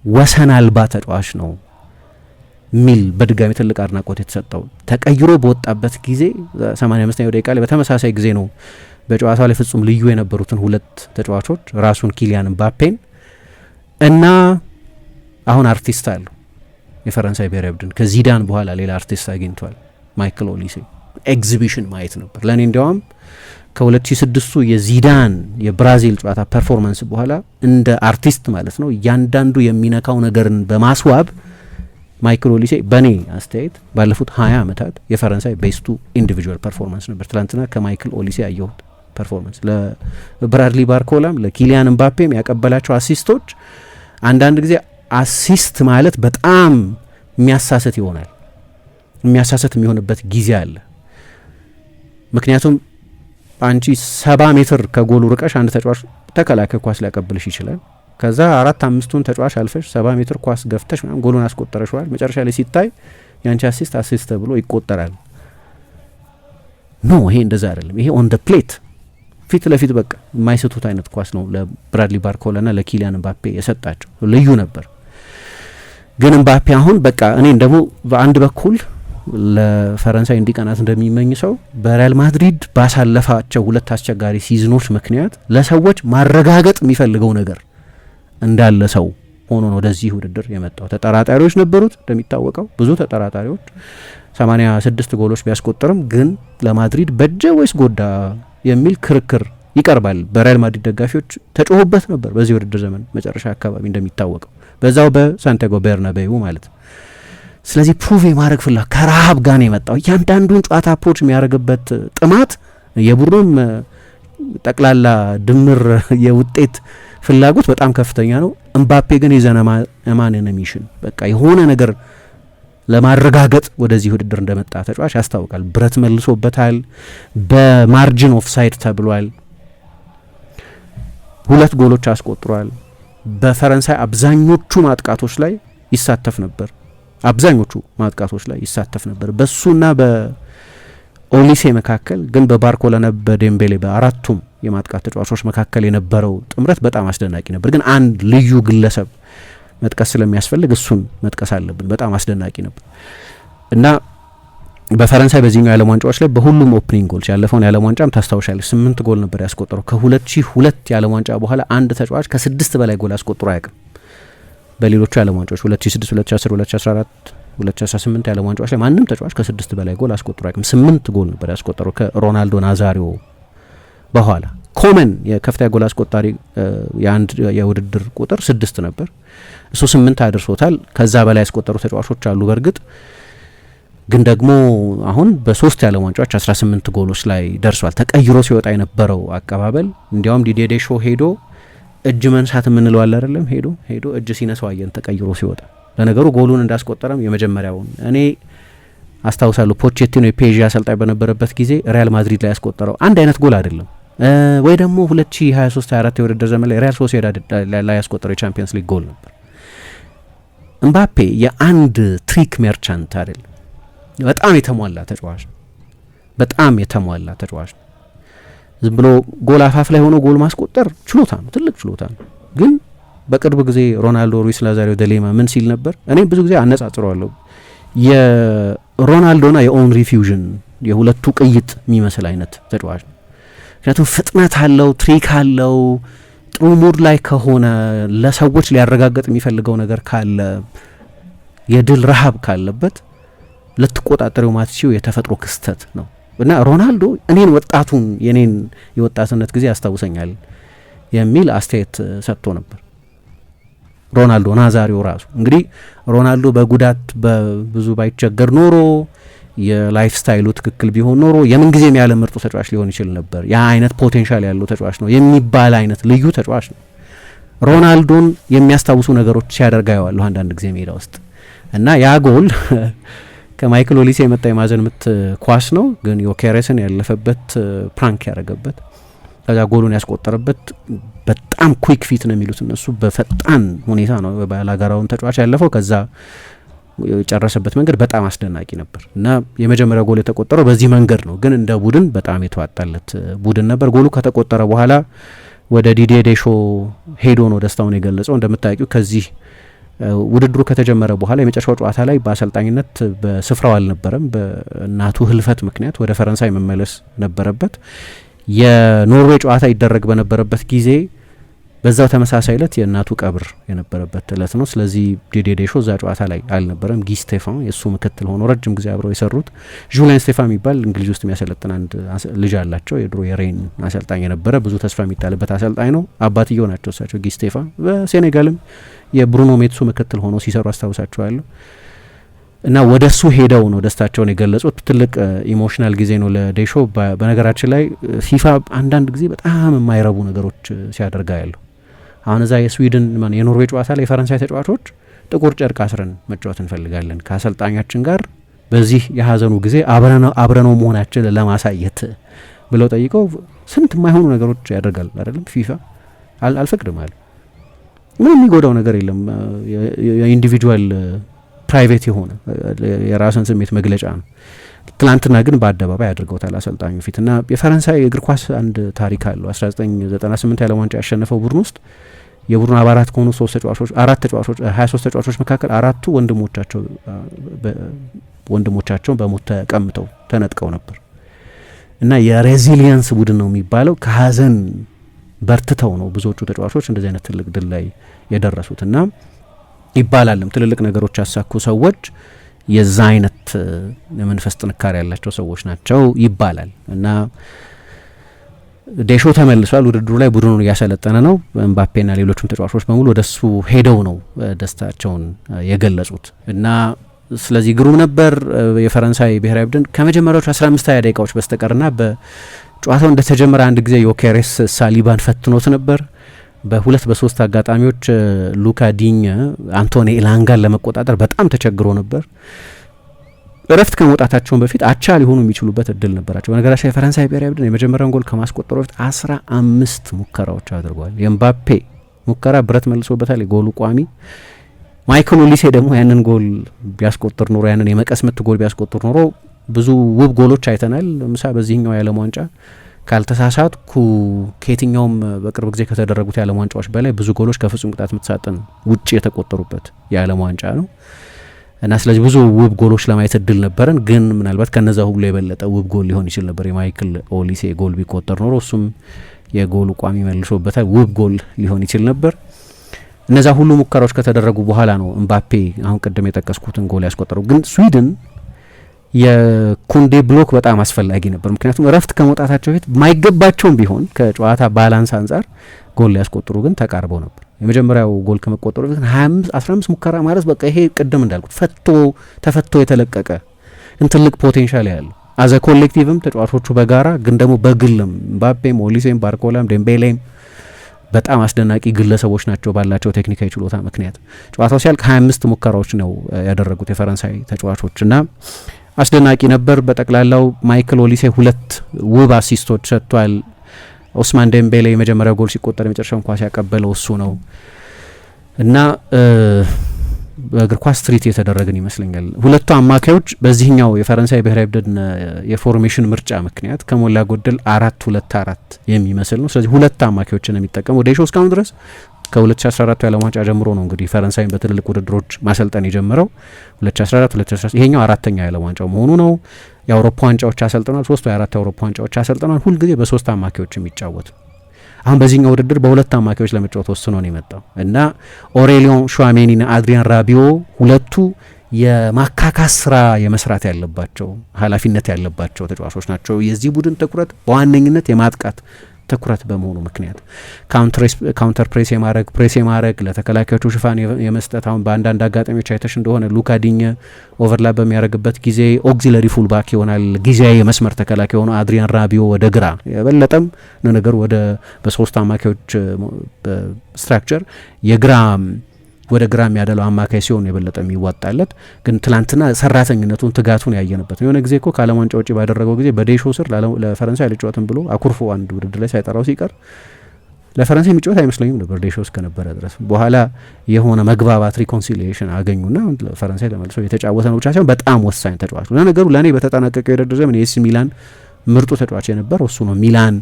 Speaker 3: ወሰን አልባ ተጫዋች ነው ሚል በድጋሚ ትልቅ አድናቆት የተሰጠው። ተቀይሮ በወጣበት ጊዜ 85ኛው ደቂቃ ላይ በተመሳሳይ ጊዜ ነው በጨዋታው ላይ ፍጹም ልዩ የነበሩትን 2 ተጫዋቾች ራሱን ኪሊያን ምባፔን እና አሁን አርቲስት አለው የፈረንሳይ ብሔራዊ ቡድን ከዚዳን በኋላ ሌላ አርቲስት አግኝቷል፣ ማይክል ኦሊሴ። ኤግዚቢሽን ማየት ነበር ለእኔ እንዲያውም ከ2006ቱ የዚዳን የብራዚል ጨዋታ ፐርፎርማንስ በኋላ እንደ አርቲስት ማለት ነው እያንዳንዱ የሚነካው ነገርን በማስዋብ ማይክል ኦሊሴ በእኔ አስተያየት ባለፉት 20 ዓመታት የፈረንሳይ ቤስቱ ኢንዲቪጁዋል ፐርፎርማንስ ነበር። ትላንትና ከማይክል ኦሊሴ ያየሁት ፐርፎርማንስ ለብራድሊ ባርኮላም ለኪሊያን ምባፔም ያቀበላቸው አሲስቶች አንዳንድ ጊዜ አሲስት ማለት በጣም የሚያሳስት ይሆናል። የሚያሳስት የሚሆንበት ጊዜ አለ። ምክንያቱም አንቺ 70 ሜትር ከጎሉ ርቀሽ አንድ ተጫዋች ተከላካይ ኳስ ሊያቀብልሽ ይችላል። ከዛ 4-5ቱን ተጫዋች አልፈሽ 70 ሜትር ኳስ ገፍተሽ ምናምን ጎሉን አስቆጠረሽዋል። መጨረሻ ላይ ሲታይ ያንቺ አሲስት ተብሎ ይቆጠራል። ኖ ይሄ እንደዛ አይደለም። ይሄ ኦን ደ ፕሌት ፊት ለፊት በቃ የማይስቱት አይነት ኳስ ነው ለብራድሊ ባርኮላና ለኪሊያን ምባፔ የሰጣቸው። ልዩ ነበር። ግን ምባፔ አሁን በቃ እኔ ደግሞ በአንድ በኩል ለፈረንሳይ እንዲቀናት እንደሚመኝ ሰው በሪያል ማድሪድ ባሳለፋቸው 2 አስቸጋሪ ሲዝኖች ምክንያት ለሰዎች ማረጋገጥ የሚፈልገው ነገር እንዳለ ሰው ሆኖ ነው ወደዚህ ውድድር የመጣው። ተጠራጣሪዎች ነበሩት እንደሚታወቀው ብዙ ተጠራጣሪዎች 86 ጎሎች ቢያስቆጥርም ግን ለማድሪድ በጀ ወይስ ጎዳ የሚል ክርክር ይቀርባል። በሪያል ማድሪድ ደጋፊዎች ተጮሁበት ነበር በዚህ ውድድር ዘመን መጨረሻ አካባቢ እንደሚታወቀው በዛው በሳንቲያጎ ቤርናቤው ማለት ነው። ስለዚህ ፕሩቭ የማድረግ ፍላ ከረሃብ ጋር ነው የመጣው። እያንዳንዱን ጨዋታ አፕሮች የሚያደርግበት ጥማት የቡድኑም ጠቅላላ ድምር የውጤት ፍላጎት በጣም ከፍተኛ ነው። እምባፔ ግን የዘነማን ሚሽን በቃ የሆነ ነገር ለማረጋገጥ ወደዚህ ውድድር እንደመጣ ተጫዋች ያስታውቃል። ብረት መልሶበታል። በማርጂን ኦፍ ሳይድ ተብሏል። 2 ጎሎች አስቆጥሯል። በፈረንሳይ አብዛኞቹ ማጥቃቶች ላይ ይሳተፍ ነበር። በሱና በኦሊሴ መካከል ግን በባርኮላና በዴምቤሌ በአራቱም የማጥቃት ተጫዋቾች መካከል የነበረው ጥምረት በጣም አስደናቂ ነበር። ግን አንድ ልዩ ግለሰብ መጥቀስ ስለሚያስፈልግ እሱን መጥቀስ አለብን። በጣም አስደናቂ ነበር እና በፈረንሳይ በዚህኛው የዓለም ዋንጫዎች ላይ በሁሉም ኦፕኒንግ ጎልስ ያለፈውን የዓለም ዋንጫም ታስታውሻለች 8 ጎል ነበር ያስቆጠረው። ከ2002 የዓለም ዋንጫ በኋላ አንድ ተጫዋች ከ6 በላይ ጎል አስቆጥሮ አያውቅም። በሌሎቹ የዓለም ዋንጫዎች 2006፣ 2010፣ 2014፣ 2018 የዓለም ዋንጫዎች ላይ ማንም ተጫዋች ከ6 በላይ ጎል አስቆጥሮ አያውቅም። 8 ጎል ነበር ያስቆጠረው ከሮናልዶ ናዛሪዮ በኋላ። ኮመን የከፍተኛ ጎል አስቆጣሪ የአንድ የውድድር ቁጥር 6 ነበር። እሱ 8 አድርሶታል። ከዛ በላይ ያስቆጠሩ ተጫዋቾች አሉ። በእርግጥ ግን ደግሞ አሁን በ3 የዓለም ዋንጫዎች 18 ጎሎች ላይ ደርሷል። ተቀይሮ ሲወጣ የነበረው አቀባበል እንዲያውም ዲዲዬ ዴሾ ሄዶ እጅ መንሳት የምንለው አለ አይደለም፣ ሄዶ እጅ ሲነሳው አየን ተቀይሮ ሲወጣ። ለነገሩ ጎሉን እንዳስቆጠረም የመጀመሪያውን እኔ አስታውሳለሁ። ፖቼቲኖ የፔዥ አሰልጣኝ በነበረበት ጊዜ ሪያል ማድሪድ ላይ ያስቆጠረው አንድ አይነት ጎል አይደለም ወይ ደግሞ 2023-24 የውድድር ዘመን ላይ ሪያል ሶሲዳድ ላይ ያስቆጠረው የቻምፒየንስ ሊግ ጎል ነበር። እምባፔ የአንድ ትሪክ ሜርቻንት አይደለም፣ በጣም የተሟላ ተጫዋች ነው። በጣም የተሟላ ተጫዋች ነው። ዝም ብሎ ጎል አፋፍ ላይ ሆኖ ጎል ማስቆጠር ችሎታ ነው፣ ትልቅ ችሎታ ነው። ግን በቅርብ ጊዜ ሮናልዶ ሩይስ ናዛሪዮ ደሌማ ምን ሲል ነበር? እኔም ብዙ ጊዜ አነጻጽረዋለሁ። የሮናልዶና የኦንሪ ፊውዥን የሁለቱ ቅይጥ የሚመስል አይነት ተጫዋች ነው። ምክንያቱም ፍጥነት አለው፣ ትሪክ አለው። ጥሩ ሙድ ላይ ከሆነ ለሰዎች ሊያረጋግጥ የሚፈልገው ነገር ካለ፣ የድል ረሃብ ካለበት ልትቆጣጠሪው ማትሲው የተፈጥሮ ክስተት ነው እና ሮናልዶ የኔን የወጣትነት ጊዜ ያስታውሰኛል የሚል አስተያየት ሰጥቶ ነበር። ሮናልዶ ናዛሪዮ ራሱ እንግዲህ ሮናልዶ በጉዳት በብዙ ባይቸገር ኖሮ የላይፍ ስታይሉ ትክክል ቢሆን ኖሮ የምን ጊዜም ያለ ምርጡ ተጫዋች ሊሆን ይችል ነበር። ያ አይነት ፖቴንሻል ያለው ተጫዋች ነው የሚባል አይነት ልዩ ተጫዋች ነው። ሮናልዶን የሚያስታውሱ ነገሮች ሲያደርጋ ያዋለሁ አንዳንድ ጊዜ ሜዳ ውስጥ እና ያ ጎል ከማይክል ኦሊሴ የመጣ የማዕዘን ምት ኳስ ነው፣ ግን ዮኬሬስን ያለፈበት ፕራንክ ያደረገበት ከዛ ጎሉን ያስቆጠረበት በጣም ኩዊክ ፊት ነው የሚሉት እነሱ። በፈጣን ሁኔታ ነው ባላጋራውን ተጫዋች ያለፈው። ከዛ የጨረሰበት መንገድ በጣም አስደናቂ ነበር እና የመጀመሪያው ጎል የተቆጠረው በዚህ መንገድ ነው። ግን እንደ ቡድን በጣም የተዋጣለት ቡድን ነበር። ጎሉ ከተቆጠረ በኋላ ወደ ዲዲዬ ዴሾ ሄዶ ነው ደስታውን የገለጸው። እንደምታውቂው ከዚህ ውድድሩ ከተጀመረ በኋላ የመጨረሻው ጨዋታ ላይ በአሰልጣኝነት በስፍራው አልነበረም። በእናቱ ህልፈት ምክንያት ወደ ፈረንሳይ መመለስ ነበረበት። የኖርዌይ ጨዋታ ይደረግ በነበረበት ጊዜ በዛው ተመሳሳይ እለት የእናቱ ቀብር የነበረበት እለት ነው። ስለዚህ ዲዲዬ ዴሾ እዛ ጨዋታ ላይ አልነበረም። ጊ ስቴፋን የእሱ ምክትል ሆኖ ረጅም ጊዜ አብረው የሰሩት ጁሊያን ስቴፋን የሚባል እንግሊዝ ውስጥ የሚያሰለጥን አንድ ልጅ አላቸው። የድሮ የሬን አሰልጣኝ የነበረ ብዙ ተስፋ የሚጣልበት አሰልጣኝ ነው። አባትየው ናቸው እሳቸው ጊ ስቴፋን። በሴኔጋልም የብሩኖ ሜትሱ ምክትል ሆኖ ሲሰሩ አስታውሳቸዋለሁ። እና ወደ እሱ ሄደው ነው ደስታቸውን የገለጹት። ትልቅ ኢሞሽናል ጊዜ ነው ለዴሾ። በነገራችን ላይ ፊፋ አንዳንድ ጊዜ በጣም የማይረቡ ነገሮች ሲያደርጋ ያለው አሁን እዛ የስዊድን የኖርዌይ ጨዋታ ላይ የፈረንሳይ ተጫዋቾች ጥቁር ጨርቅ አስረን መጫወት እንፈልጋለን ከአሰልጣኛችን ጋር በዚህ የሀዘኑ ጊዜ አብረነው መሆናችን ለማሳየት ብለው ጠይቀው ስንት የማይሆኑ ነገሮች ያደርጋል አይደለም ፊፋ። አልፈቅድም አለ። ምንም የሚጎዳው ነገር የለም። የኢንዲቪጁዋል ፕራይቬት የሆነ የራስን ስሜት መግለጫ ነው። ትላንትና ግን በአደባባይ አድርገውታል አሰልጣኙ ፊት እና የፈረንሳይ እግር ኳስ አንድ ታሪክ አለው። 1998 የዓለም ዋንጫ ያሸነፈው ቡድን ውስጥ የቡድኑ አባላት ከሆኑ 23 ተጫዋቾች መካከል 4ቱ ወንድሞቻቸውን በሞት ተቀምተው ተነጥቀው ነበር እና የሬዚሊየንስ ቡድን ነው የሚባለው። ከሀዘን በርትተው ነው ብዙዎቹ ተጫዋቾች እንደዚህ አይነት ትልቅ ድል ላይ የደረሱት እና ይባላልም ትልልቅ ነገሮች ያሳኩ ሰዎች የዛ አይነት የመንፈስ ጥንካሬ ያላቸው ሰዎች ናቸው ይባላል እና ዴሾ ተመልሷል ውድድሩ ላይ። ቡድኑን እያሰለጠነ ነው። ኤምባፔና ሌሎችም ተጫዋቾች በሙሉ ወደሱ ሄደው ነው ደስታቸውን የገለጹት እና ስለዚህ ግሩም ነበር። የፈረንሳይ ብሔራዊ ቡድን ከመጀመሪያዎቹ 15-20 ደቂቃዎች በስተቀርና በጨዋታው እንደተጀመረ አንድ ጊዜ ዮኬሬስ ሳሊባን ፈትኖት ነበር። በ2-3 አጋጣሚዎች ሉካ ዲኝ አንቶኒ ኢላንጋን ለመቆጣጠር በጣም ተቸግሮ ነበር። እረፍት ከመውጣታቸውን በፊት አቻ ሊሆኑ የሚችሉበት እድል ነበራቸው። በነገራችን የፈረንሳይ ብሔራዊ ቡድን የመጀመሪያውን ጎል ከማስቆጠሩ በፊት 15 ሙከራዎች አድርጓል። የኤምባፔ ሙከራ ብረት መልሶበታል፣ የጎሉ ቋሚ። ማይክል ኦሊሴ ደግሞ ያንን ጎል ቢያስቆጥር ኖሮ ያንን የመቀስ ምት ጎል ቢያስቆጥር ኖሮ ብዙ ውብ ጎሎች አይተናል። ምሳ በዚህኛው የዓለም ዋንጫ ካልተሳሳትኩ ከየትኛውም በቅርብ ጊዜ ከተደረጉት የዓለም ዋንጫዎች በላይ ብዙ ጎሎች ከፍጹም ቅጣት ምት ሳጥን ውጭ የተቆጠሩበት የዓለም ዋንጫ ነው እና ስለዚህ ብዙ ውብ ጎሎች ለማየት እድል ነበረን። ግን ምናልባት ከነዛ ሁሉ የበለጠ ውብ ጎል ሊሆን ይችል ነበር የማይክል ኦሊሴ ጎል ቢቆጠር ኖሮ። እሱም የጎሉ ቋሚ መልሶበታል። ውብ ጎል ሊሆን ይችል ነበር። እነዛ ሁሉ ሙከራዎች ከተደረጉ በኋላ ነው ኤምባፔ አሁን ቅድም የጠቀስኩትን ጎል ያስቆጠረው። ግን ስዊድን የኩንዴ ብሎክ በጣም አስፈላጊ ነበር። ምክንያቱም እረፍት ከመውጣታቸው በፊት ማይገባቸውም ቢሆን ከጨዋታ ባላንስ አንጻር ጎል ሊያስቆጥሩ ግን ተቃርበው ነበር። የመጀመሪያው ጎል ከመቆጠሩ በፊት 15 ሙከራ ማለት በቃ ይሄ ቅድም እንዳልኩት ተፈቶ የተለቀቀ ግን ትልቅ ፖቴንሻል ያለው አዘ ኮሌክቲቭም ተጫዋቾቹ በጋራ ግን ደግሞ በግልም ምባፔም፣ ኦሊሴም፣ ባርኮላም፣ ዴምቤሌም በጣም አስደናቂ ግለሰቦች ናቸው ባላቸው ቴክኒካዊ ችሎታ ምክንያት። ጨዋታው ሲያልቅ 25 ሙከራዎች ነው ያደረጉት የፈረንሳይ ተጫዋቾች እና አስደናቂ ነበር። በጠቅላላው ማይክል ኦሊሴ 2 ውብ አሲስቶች ሰጥቷል። ኦስማን ዴምቤሌ የመጀመሪያው ጎል ሲቆጠር የመጨረሻውን ኳስ ያቀበለው እሱ ነው እና በእግር ኳስ ትሪት የተደረግን ይመስለኛል። ሁለቱ አማካዮች በዚህኛው የፈረንሳይ ብሔራዊ ቡድን የፎርሜሽን ምርጫ ምክንያት ከሞላ ጎደል 4-2-4 የሚመስል ነው። ስለዚህ ሁለት አማካዮችን የሚጠቀመው ዴሾ እስካሁን ድረስ ከ2014 የዓለም ዋንጫ ጀምሮ ነው እንግዲህ ፈረንሳይን በትልልቅ ውድድሮች ማሰልጠን የጀመረው 2014 2013 ይሄኛው አራተኛው የዓለም ዋንጫው መሆኑ ነው። የአውሮፓ ዋንጫዎች አሰልጥኗል። 3 ወይ 4 የአውሮፓ ዋንጫዎች አሰልጥኗል። ሁልጊዜ በሶስት አማካዮች የሚጫወት አሁን በዚህኛው ውድድር በሁለት አማካዮች ለመጫወት ወስኖ ነው የመጣው እና ኦሬሊዮን ሹዋሜኒና አድሪያን ራቢዮ ሁለቱ የማካካስ ስራ የመስራት ያለባቸው ኃላፊነት ያለባቸው ተጫዋቾች ናቸው። የዚህ ቡድን ትኩረት በዋነኝነት የማጥቃት ትኩረት በመሆኑ ምክንያት ካውንተር ፕሬስ የማድረግ ለተከላካዮቹ ሽፋን የመስጠት አሁን በአንዳንድ አጋጣሚዎች አይተሽ እንደሆነ ሉካ ዲኘ ኦቨርላፕ በሚያደርግበት ጊዜ ኦግዚለሪ ፉልባክ ይሆናል። ጊዜያዊ የመስመር ተከላካይ የሆነው አድሪያን ራቢዮ ወደ ግራ የበለጠም ነገሩ ወደ በሶስት አማካዮች ስትራክቸር ወደ ግራ የሚያደለው አማካይ ሲሆን የበለጠ የሚዋጣለት ግን ትላንትና ሰራተኝነቱን ትጋቱን ያየንበት ነው። የሆነ ጊዜ እኮ ከዓለም ዋንጫ ውጪ ባደረገው ጊዜ በዴሾ ስር ለፈረንሳይ ልጫወትም ብሎ አኩርፎ አንድ ውድድር ላይ ሳይጠራው ሲቀር ለፈረንሳይ የሚጫወት አይመስለኝም ነበር ዴሾ እስከነበረ ድረስ። በኋላ የሆነ መግባባት ሪኮንሲሊዬሽን አገኙና ፈረንሳይ ተመልሶ የተጫወተ ነው ብቻ ሳይሆን በጣም ወሳኝ ተጫዋች ነው። ለነገሩ ለእኔ በተጠናቀቀው የውድድር ዘመን የኤሲ ሚላን ምርጡ ተጫዋች የነበረው እሱ ነው። ሚላን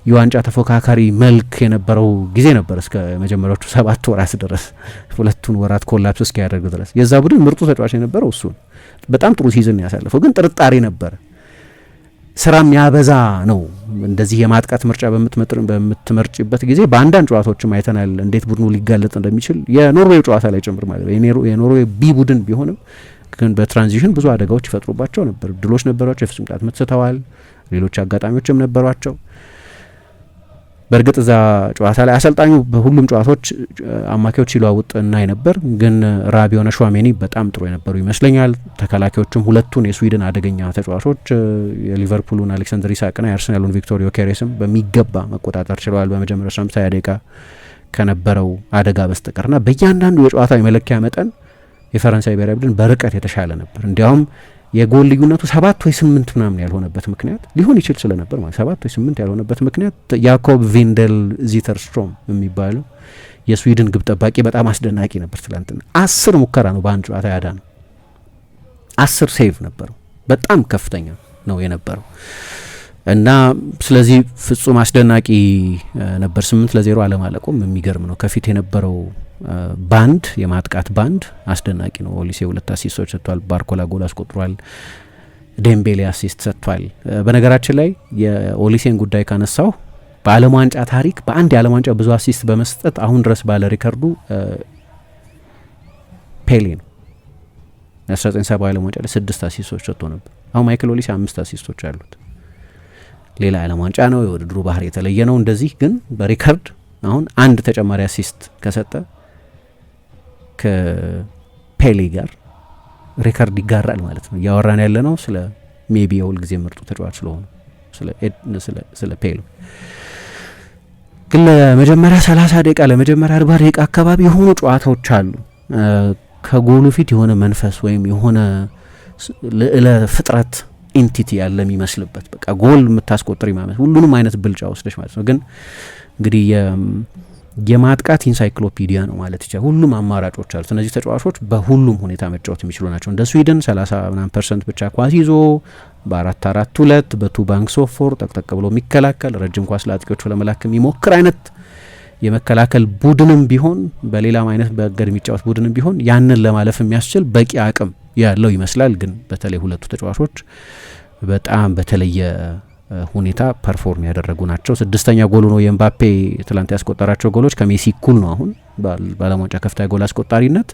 Speaker 3: የዋንጫ ተፎካካሪ መልክ የነበረው ጊዜ ነበር እስከ መጀመሪያዎቹ 7 ወራት ድረስ 2 ወራት ኮላፕስ እስኪያደርግ ድረስ የዛ ቡድን ምርጡ ተጫዋች የነበረው እሱ ነው። በጣም ጥሩ ሲዝን ያሳለፈው ግን ጥርጣሬ ነበር። ስራም ያበዛ ነው። እንደዚህ የማጥቃት ምርጫ በምትመርጭበት ጊዜ በአንዳንድ ጨዋታዎችም አይተናል እንዴት ቡድኑ ሊጋለጥ እንደሚችል የኖርዌይ ጨዋታ ላይ ጭምር ማለት ነው። የኖርዌይ ቢ ቡድን ቢሆንም ግን በትራንዚሽን ብዙ አደጋዎች ይፈጥሩባቸው ነበር። ድሎች ነበሯቸው፣ የፍጹም ቅጣት ምት ስተዋል፣ ሌሎች አጋጣሚዎችም ነበሯቸው። በእርግጥ እዛ ጨዋታ ላይ አሰልጣኙ በሁሉም ጨዋታዎች አማካዮች ሲለዋውጥ እናይ ነበር። ግን ራቢዮና ሹዋሜኒ በጣም ጥሩ የነበሩ ይመስለኛል። ተከላካዮቹም ሁለቱን የስዊድን አደገኛ ተጫዋቾች የሊቨርፑሉን አሌክሳንደር ኢሳቅና የአርሰናሉን ቪክቶር ዮኬሬስም በሚገባ መቆጣጠር ችለዋል በመጀመሪያ 15 ደቂቃ ከነበረው አደጋ በስተቀርና በእያንዳንዱ የጨዋታ የመለኪያ መጠን የፈረንሳይ ብሔራዊ ቡድን በርቀት የተሻለ ነበር። እንዲያውም የጎል ልዩነቱ 7 ወይ 8 ምናምን ያልሆነበት ምክንያት ሊሆን ይችል ስለነበር ማለት 7 ወይ 8 ያልሆነበት ምክንያት ያኮብ ቪንደል ዚተርስትሮም የሚባለው የስዊድን ግብ ጠባቂ በጣም አስደናቂ ነበር። ትላንትና 10 ሙከራ ነው በአንድ ጨዋታ ያዳነው። 10 ሴቭ ነበረው። በጣም ከፍተኛ ነው የነበረው እና ስለዚህ ፍጹም አስደናቂ ነበር። 8-0 አለማለቁም የሚገርም ነው። ከፊት የነበረው ባንድ የማጥቃት ባንድ አስደናቂ ነው። ኦሊሴ 2 አሲስቶች ሰጥቷል። ባርኮላ ጎል አስቆጥሯል። ዴምቤሌ አሲስት ሰጥቷል። በነገራችን ላይ የኦሊሴን ጉዳይ ካነሳው በዓለም ዋንጫ ታሪክ በአንድ የዓለም ዋንጫ ብዙ አሲስት በመስጠት አሁን ድረስ ባለ ሪከርዱ ፔሌ ነው። 1970 የዓለም ዋንጫ ላይ 6 አሲስቶች ሰጥቶ ነበር። አሁን ማይክል ኦሊሴ 5 አሲስቶች አሉት። ሌላ የዓለም ዋንጫ ነው። የውድድሩ ባህር የተለየ ነው። እንደዚህ ግን በሪከርድ አሁን አንድ ተጨማሪ አሲስት ከሰጠ ከፔሌ ጋር ሪከርድ ይጋራል ማለት ነው። እያወራን ያለ ነው ስለ ሜቢ የሁል ጊዜ ምርጡ ተጫዋች ስለሆኑ ስለ ፔሌ። ግን ለመጀመሪያ 30 ደቂቃ ለመጀመሪያ 40 ደቂቃ አካባቢ የሆኑ ጨዋታዎች አሉ ከጎሉ ፊት የሆነ መንፈስ ወይም የሆነ ልዕለ ፍጥረት ኢንቲቲ ያለ የሚመስልበት በቃ ጎል የምታስቆጥር ይማመስ ሁሉንም አይነት ብልጫ ወስደሽ ማለት ነው። ግን እንግዲህ የማጥቃት ኢንሳይክሎፒዲያ ነው ማለት ይቻላል። ሁሉም አማራጮች አሉት። እነዚህ ተጫዋቾች በሁሉም ሁኔታ መጫወት የሚችሉ ናቸው። እንደ ስዊድን 30% ብቻ ኳስ ይዞ በ4-4-2 በቱ ባንክስ ኦፍ ፎር ጠቅጠቅ ብሎ የሚከላከል ረጅም ኳስ ለአጥቂዎቹ ለመላክ የሚሞክር አይነት የመከላከል ቡድንም ቢሆን በሌላም አይነት በገድ የሚጫወት ቡድንም ቢሆን ያንን ለማለፍ የሚያስችል በቂ አቅም ያለው ይመስላል። ግን በተለይ ሁለቱ ተጫዋቾች በጣም በተለየ ሁኔታ ፐርፎርም ያደረጉ ናቸው። 6ኛ ጎሉ ነው የኤምባፔ ትላንት ያስቆጠራቸው ጎሎች ከሜሲ እኩል ነው። አሁን በዓለም ዋንጫ ከፍተኛ ጎል አስቆጣሪነት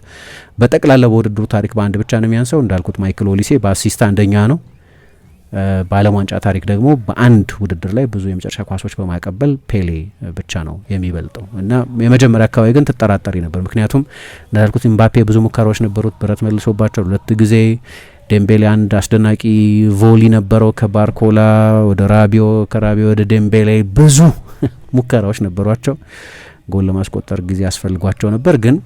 Speaker 3: በጠቅላላ በውድድሩ ታሪክ በአንድ ብቻ ነው የሚያንሰው። እንዳልኩት ማይክል ኦሊሴ በአሲስት አንደኛ ነው። በዓለም ዋንጫ ታሪክ ደግሞ በአንድ ውድድር ላይ ብዙ የመጨረሻ ኳሶች በማቀበል ፔሌ ብቻ ነው የሚበልጠው እና የመጀመሪያ አካባቢ ግን ትጠራጠሪ ነበር። ምክንያቱም እንዳልኩት ኤምባፔ ብዙ ሙከራዎች ነበሩት፣ ብረት መልሶባቸው 2 ጊዜ ዴምቤሌ አንድ አስደናቂ ቮሊ ነበረው ከባርኮላ ወደ ራቢዮ፣ ከራቢዮ ወደ ዴምቤሌ ብዙ ሙከራዎች ነበሯቸው። ጎል ለማስቆጠር ጊዜ ያስፈልጓቸው ነበር፣ ግን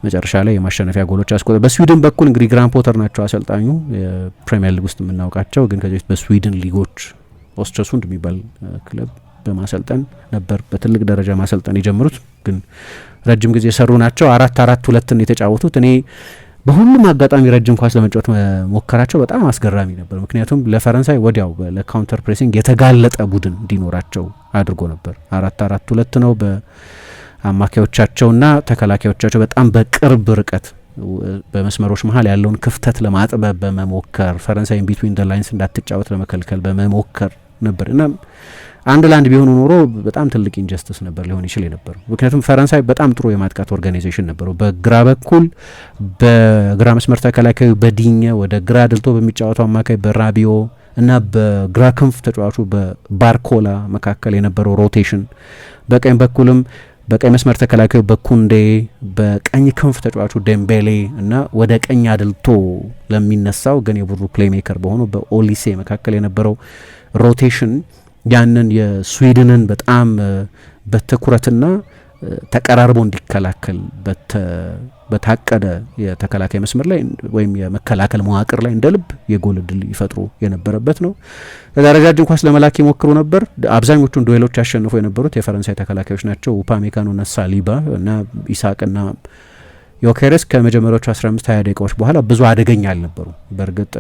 Speaker 3: መጨረሻ ላይ የማሸነፊያ ጎሎች ያስቆጠሩ። በስዊድን በኩል እንግዲህ ግራን ፖተር ናቸው አሰልጣኙ፣ የፕሪሚየር ሊግ ውስጥ የምናውቃቸው። ግን ከዚህ በስዊድን ሊጎች ኦስትረሱንድ የሚባል ክለብ በማሰልጠን ነበር በትልቅ ደረጃ ማሰልጠን የጀመሩት። ግን ረጅም ጊዜ የሰሩ ናቸው። 4-4-2 የተጫወቱት። እኔ በሁሉም አጋጣሚ ረጅም ኳስ ለመጫወት ሞከራቸው በጣም አስገራሚ ነበር። ምክንያቱም ለፈረንሳይ ወዲያው ለካውንተር ፕሬሲንግ የተጋለጠ ቡድን እንዲኖራቸው አድርጎ ነበር። 4-4-2 ነው። በአማካዮቻቸውና ተከላካዮቻቸው በጣም በቅርብ ርቀት በመስመሮች መሀል ያለውን ክፍተት ለማጥበብ በመሞከር ፈረንሳይ ቢትዊን ደ ላይንስ እንዳትጫወት ለመከልከል በመሞከር ነበር እና 1-1 ቢሆኑ ኖሮ በጣም ትልቅ ኢንጀስቲስ ነበር ሊሆን ይችል የነበረው። ምክንያቱም ፈረንሳይ በጣም ጥሩ የማጥቃት ኦርጋናይዜሽን ነበረው። በግራ በኩል በግራ መስመር ተከላካዩ በዲኘ ወደ ግራ ድልቶ በሚጫወተው አማካይ በራቢዮ እና በግራ ክንፍ ተጫዋቹ በባርኮላ መካከል የነበረው ሮቴሽን፣ በቀኝ በኩልም በቀኝ መስመር ተከላካዩ በኩንዴ፣ በቀኝ ክንፍ ተጫዋቹ ዴምቤሌ እና ወደ ቀኝ አድልቶ ለሚነሳው ግን የቡድኑ ፕሌይሜከር በሆኑ በኦሊሴ መካከል የነበረው ሮቴሽን ያንን የስዊድንን በጣም በትኩረትና ተቀራርቦ እንዲከላከል በታቀደ የተከላካይ መስመር ላይ ወይም የመከላከል መዋቅር ላይ እንደ ልብ የጎል እድል ይፈጥሩ የነበረበት ነው። ረጃጅም ኳስ ለመላክ ይሞክሩ ነበር። አብዛኞቹን ዱዌሎች ያሸንፉ የነበሩት የፈረንሳይ ተከላካዮች ናቸው። ኡፓሜካኖና ሳሊባ እና ኢሳቅና ዮኬሬስ ከመጀመሪያዎቹ 15-20 ደቂቃዎች በኋላ ብዙ አደገኛ አልነበሩ። በእርግጥ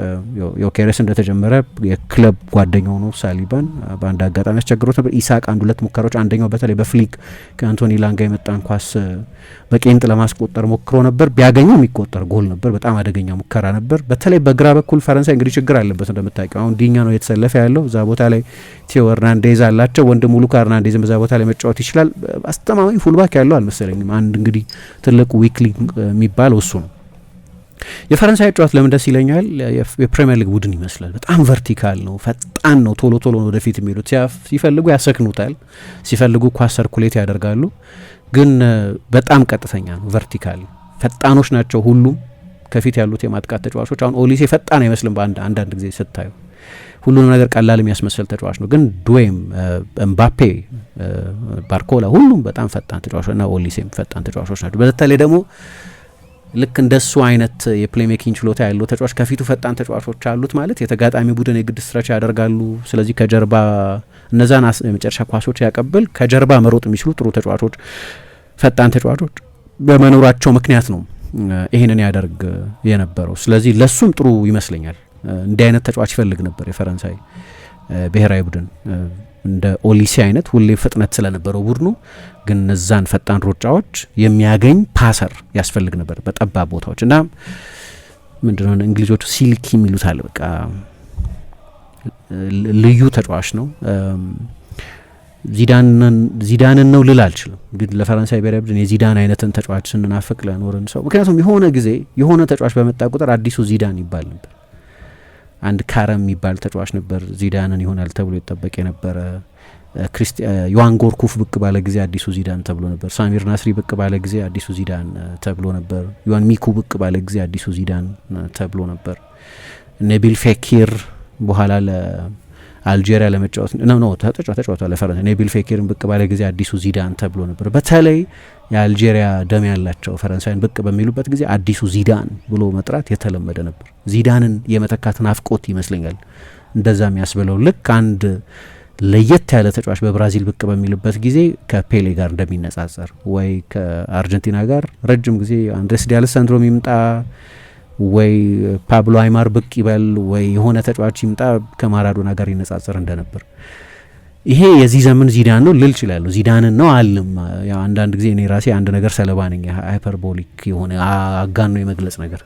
Speaker 3: ዮኬሬስ እንደተጀመረ የክለብ ጓደኛው ነው ሳሊባን በአንድ አጋጣሚ ያስቸግሮት ነበር። ኢሳቅ 1-2 ሙከራዎች፣ አንደኛው በተለይ በፍሊክ ከአንቶኒ ላንጋ የመጣን ኳስ በቄንጥ ለማስቆጠር ሞክሮ ነበር። ቢያገኘው የሚቆጠር ጎል ነበር። በጣም አደገኛ ሙከራ ነበር። በተለይ በግራ በኩል ፈረንሳይ እንግዲህ ችግር አለበት እንደምታውቂው። አሁን ዲኛ ነው የተሰለፈ ያለው እዛ ቦታ ላይ ቲዮ ኤርናንዴዝ አላቸው። ወንድሙ ሉካ ኤርናንዴዝም በዛ ቦታ ላይ መጫወት ይችላል። አስተማማኝ ፉልባክ ያለው አልመሰለኝም። አንድ እንግዲህ ትልቁ ዊክሊ የሚባለው እሱ ነው። የፈረንሳይ ጨዋታ ለምን ደስ ይለኛል? የፕሪሚየር ሊግ ቡድን ይመስላል። በጣም ቨርቲካል ነው፣ ፈጣን ነው፣ ቶሎ ቶሎ ነው ወደፊት የሚሄዱት። ሲፈልጉ ያሰክኑታል፣ ሲፈልጉ ኳስ ሰርኩሌት ያደርጋሉ። ግን በጣም ቀጥተኛ ነው፣ ቨርቲካል ፈጣኖች ናቸው ሁሉም ከፊት ያሉት የማጥቃት ተጫዋቾች። አሁን ኦሊሴ ፈጣን አይመስልም አንዳንድ ጊዜ ስታዩ፣ ሁሉንም ነገር ቀላል የሚያስመስል ተጫዋች ነው። ግን ዱዌም፣ ኤምባፔ፣ ባርኮላ ሁሉም በጣም ፈጣን ተጫዋቾች እና ኦሊሴም ፈጣን ተጫዋቾች ናቸው። በተለይ ደግሞ ልክ እንደሱ አይነት የፕሌይሜኪንግ ችሎታ ያለው ተጫዋች ከፊቱ ፈጣን ተጫዋቾች አሉት ማለት የተጋጣሚ ቡድን የግድ ስትረች ያደርጋሉ። ስለዚህ ከጀርባ እነዛን የመጨረሻ ኳሶች ያቀብል ከጀርባ መሮጥ የሚችሉ ጥሩ ተጫዋቾች፣ ፈጣን ተጫዋቾች በመኖራቸው ምክንያት ነው ይህንን ያደርግ የነበረው። ስለዚህ ለሱም ጥሩ ይመስለኛል። እንዲህ አይነት ተጫዋች ይፈልግ ነበር የፈረንሳይ ብሔራዊ ቡድን። እንደ ኦሊሴ አይነት ሁሌ ፍጥነት ስለነበረው ቡድኑ ግን እነዛን ፈጣን ሩጫዎች የሚያገኝ ፓሰር ያስፈልግ ነበር በጠባብ ቦታዎች እና ምንድነው እንግሊዞቹ ሲልኪ የሚሉት አለ። በቃ ልዩ ተጫዋች ነው። ዚዳንን ነው ልል አልችልም፣ ግን ለፈረንሳይ ብሔራዊ ቡድን የዚዳን አይነትን ተጫዋች ስንናፍቅ ለኖርን ሰው፣ ምክንያቱም የሆነ ጊዜ የሆነ ተጫዋች በመጣ ቁጥር አዲሱ ዚዳን ይባል ነበር። አንድ ካረም የሚባል ተጫዋች ነበር ዚዳንን ይሆናል ተብሎ ይጠበቅ የነበረ። ዮሃን ጎርኩፍ ብቅ ባለ ጊዜ አዲሱ ዚዳን ተብሎ ነበር። ሳሚር ናስሪ ብቅ ባለ ጊዜ አዲሱ ዚዳን ተብሎ ነበር። ዮሃን ሚኩ ብቅ ባለ ጊዜ አዲሱ ዚዳን ተብሎ ነበር። ነቢል ፌኪር በኋላ ለአልጄሪያ ለመጫወት ነው ተጫውቷል ለፈረንሳይ። ነቢል ፌኪርን ብቅ ባለ ጊዜ አዲሱ ዚዳን ተብሎ ነበር። በተለይ የአልጄሪያ ደም ያላቸው ፈረንሳይን ብቅ በሚሉበት ጊዜ አዲሱ ዚዳን ብሎ መጥራት የተለመደ ነበር። ዚዳንን የመተካት ናፍቆት ይመስለኛል እንደዛ የሚያስብለው። ልክ አንድ ለየት ያለ ተጫዋች በብራዚል ብቅ በሚልበት ጊዜ ከፔሌ ጋር እንደሚነጻጸር ወይ ከአርጀንቲና ጋር ረጅም ጊዜ አንድሬስ ዲ አሌሳንድሮ ይምጣ ወይ ፓብሎ አይማር ብቅ ይበል ወይ የሆነ ተጫዋች ይምጣ ከማራዶና ጋር ይነጻጸር እንደነበር ይሄ የዚህ ዘመን ዚዳን ነው ልል እችላለሁ። ዚዳንን ነው አልም። ያው አንዳንድ ጊዜ እኔ ራሴ አንድ ነገር ሰለባ ነኝ። ሃይፐርቦሊክ የሆነ አጋን ነው የመግለጽ ነገር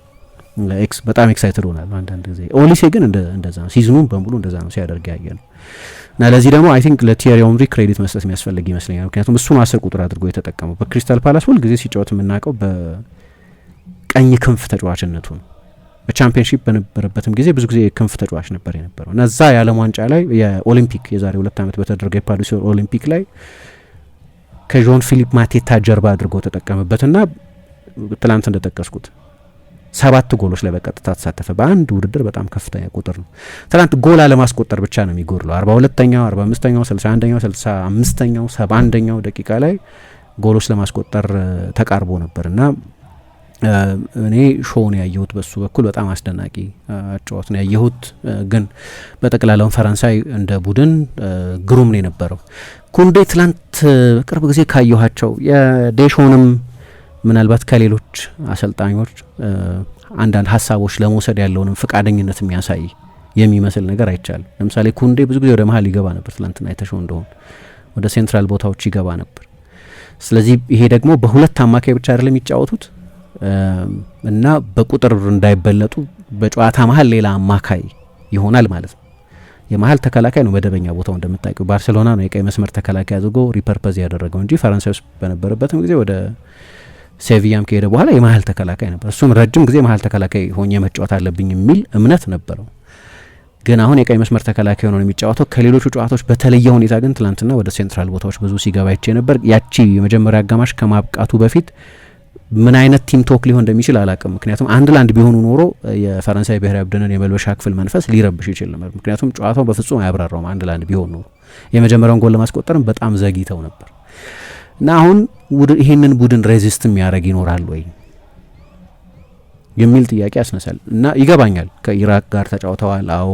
Speaker 3: በጣም ኤክሳይትድ ሆናል አንዳንድ ጊዜ። ኦሊሴ ግን እንደዛ ነው፣ ሲዝኑን በሙሉ እንደዛ ነው ሲያደርግ ያየ ነው። እና ለዚህ ደግሞ አይ ቲንክ ለቲየሪ ኦንሪ ክሬዲት መስጠት የሚያስፈልግ ይመስለኛል። ምክንያቱም እሱን 10 ቁጥር አድርጎ የተጠቀመው በክሪስታል ፓላስ ሁል ጊዜ ሲጫወት የምናውቀው በቀኝ ክንፍ ተጫዋችነቱ ነው። በቻምፒየንሺፕ በነበረበትም ጊዜ ብዙ ጊዜ የክንፍ ተጫዋች ነበር የነበረው እና እዛ የዓለም ዋንጫ ላይ የኦሊምፒክ የዛሬ 2 ዓመት በተደረገ የፓሪስ ኦሊምፒክ ላይ ከዦን ፊሊፕ ማቴታ ጀርባ አድርጎ ተጠቀመበትና ትላንት እንደጠቀስኩት 7 ጎሎች ላይ በቀጥታ ተሳተፈ። በአንድ ውድድር በጣም ከፍተኛ ቁጥር ነው። ትናንት ጎል አለማስቆጠር ብቻ ነው የሚጎድለው። 42ኛው 45ኛው 61ኛው 65ኛው 71ኛው ደቂቃ ላይ ጎሎች ለማስቆጠር ተቃርቦ ነበር እና እኔ ሾውን ያየሁት በሱ በኩል በጣም አስደናቂ አጨዋወት ነው ያየሁት። ግን በጠቅላላውን ፈረንሳይ እንደ ቡድን ግሩም ነው የነበረው። ኩንዴ ትላንት በቅርብ ጊዜ ካየኋቸው የዴሾንም ምናልባት ከሌሎች አሰልጣኞች አንዳንድ ሀሳቦች ለመውሰድ ያለውንም ፍቃደኝነት የሚያሳይ የሚመስል ነገር አይቻልም። ለምሳሌ ኩንዴ ብዙ ጊዜ ወደ መሀል ይገባ ነበር። ትላንትና አይተሽው እንደሆነ ወደ ሴንትራል ቦታዎች ይገባ ነበር። ስለዚህ ይሄ ደግሞ በሁለት አማካይ ብቻ አይደለም የሚጫወቱት እና በቁጥር እንዳይበለጡ በጨዋታ መሀል ሌላ አማካይ ይሆናል ማለት ነው። የመሀል ተከላካይ ነው መደበኛ ቦታው። እንደምታውቂው ባርሴሎና ነው የቀይ መስመር ተከላካይ አድርጎ ሪፐርፐዝ ያደረገው እንጂ ፈረንሳይ ውስጥ በነበረበትም ጊዜ ወደ ሴቪያም ከሄደ በኋላ የመሀል ተከላካይ ነበር። እሱም ረጅም ጊዜ መሀል ተከላካይ ሆኜ መጫወት አለብኝ የሚል እምነት ነበረው። ግን አሁን የቀይ መስመር ተከላካይ ሆኖ የሚጫወተው ከሌሎቹ ጨዋታዎች በተለየ ሁኔታ ግን ትላንትና ወደ ሴንትራል ቦታዎች ብዙ ሲገባ ይቼ ነበር። ያቺ የመጀመሪያ አጋማሽ ከማብቃቱ በፊት ምን አይነት ቲም ቶክ ሊሆን እንደሚችል አላቅም። ምክንያቱም 1-1 ቢሆኑ ኖሮ የፈረንሳይ ብሔራዊ ቡድንን የመልበሻ ክፍል መንፈስ ሊረብሽ ይችል ነበር። ምክንያቱም ጨዋታው በፍጹም አያብራራውም። 1-1 ቢሆን ኖሮ የመጀመሪያውን ጎል ለማስቆጠርም በጣም ዘግይተው ነበር እና አሁን ይህንን ቡድን ሬዚስት የሚያደርግ ይኖራል ወይ የሚል ጥያቄ ያስነሳል። እና ይገባኛል። ከኢራቅ ጋር ተጫውተዋል። አዎ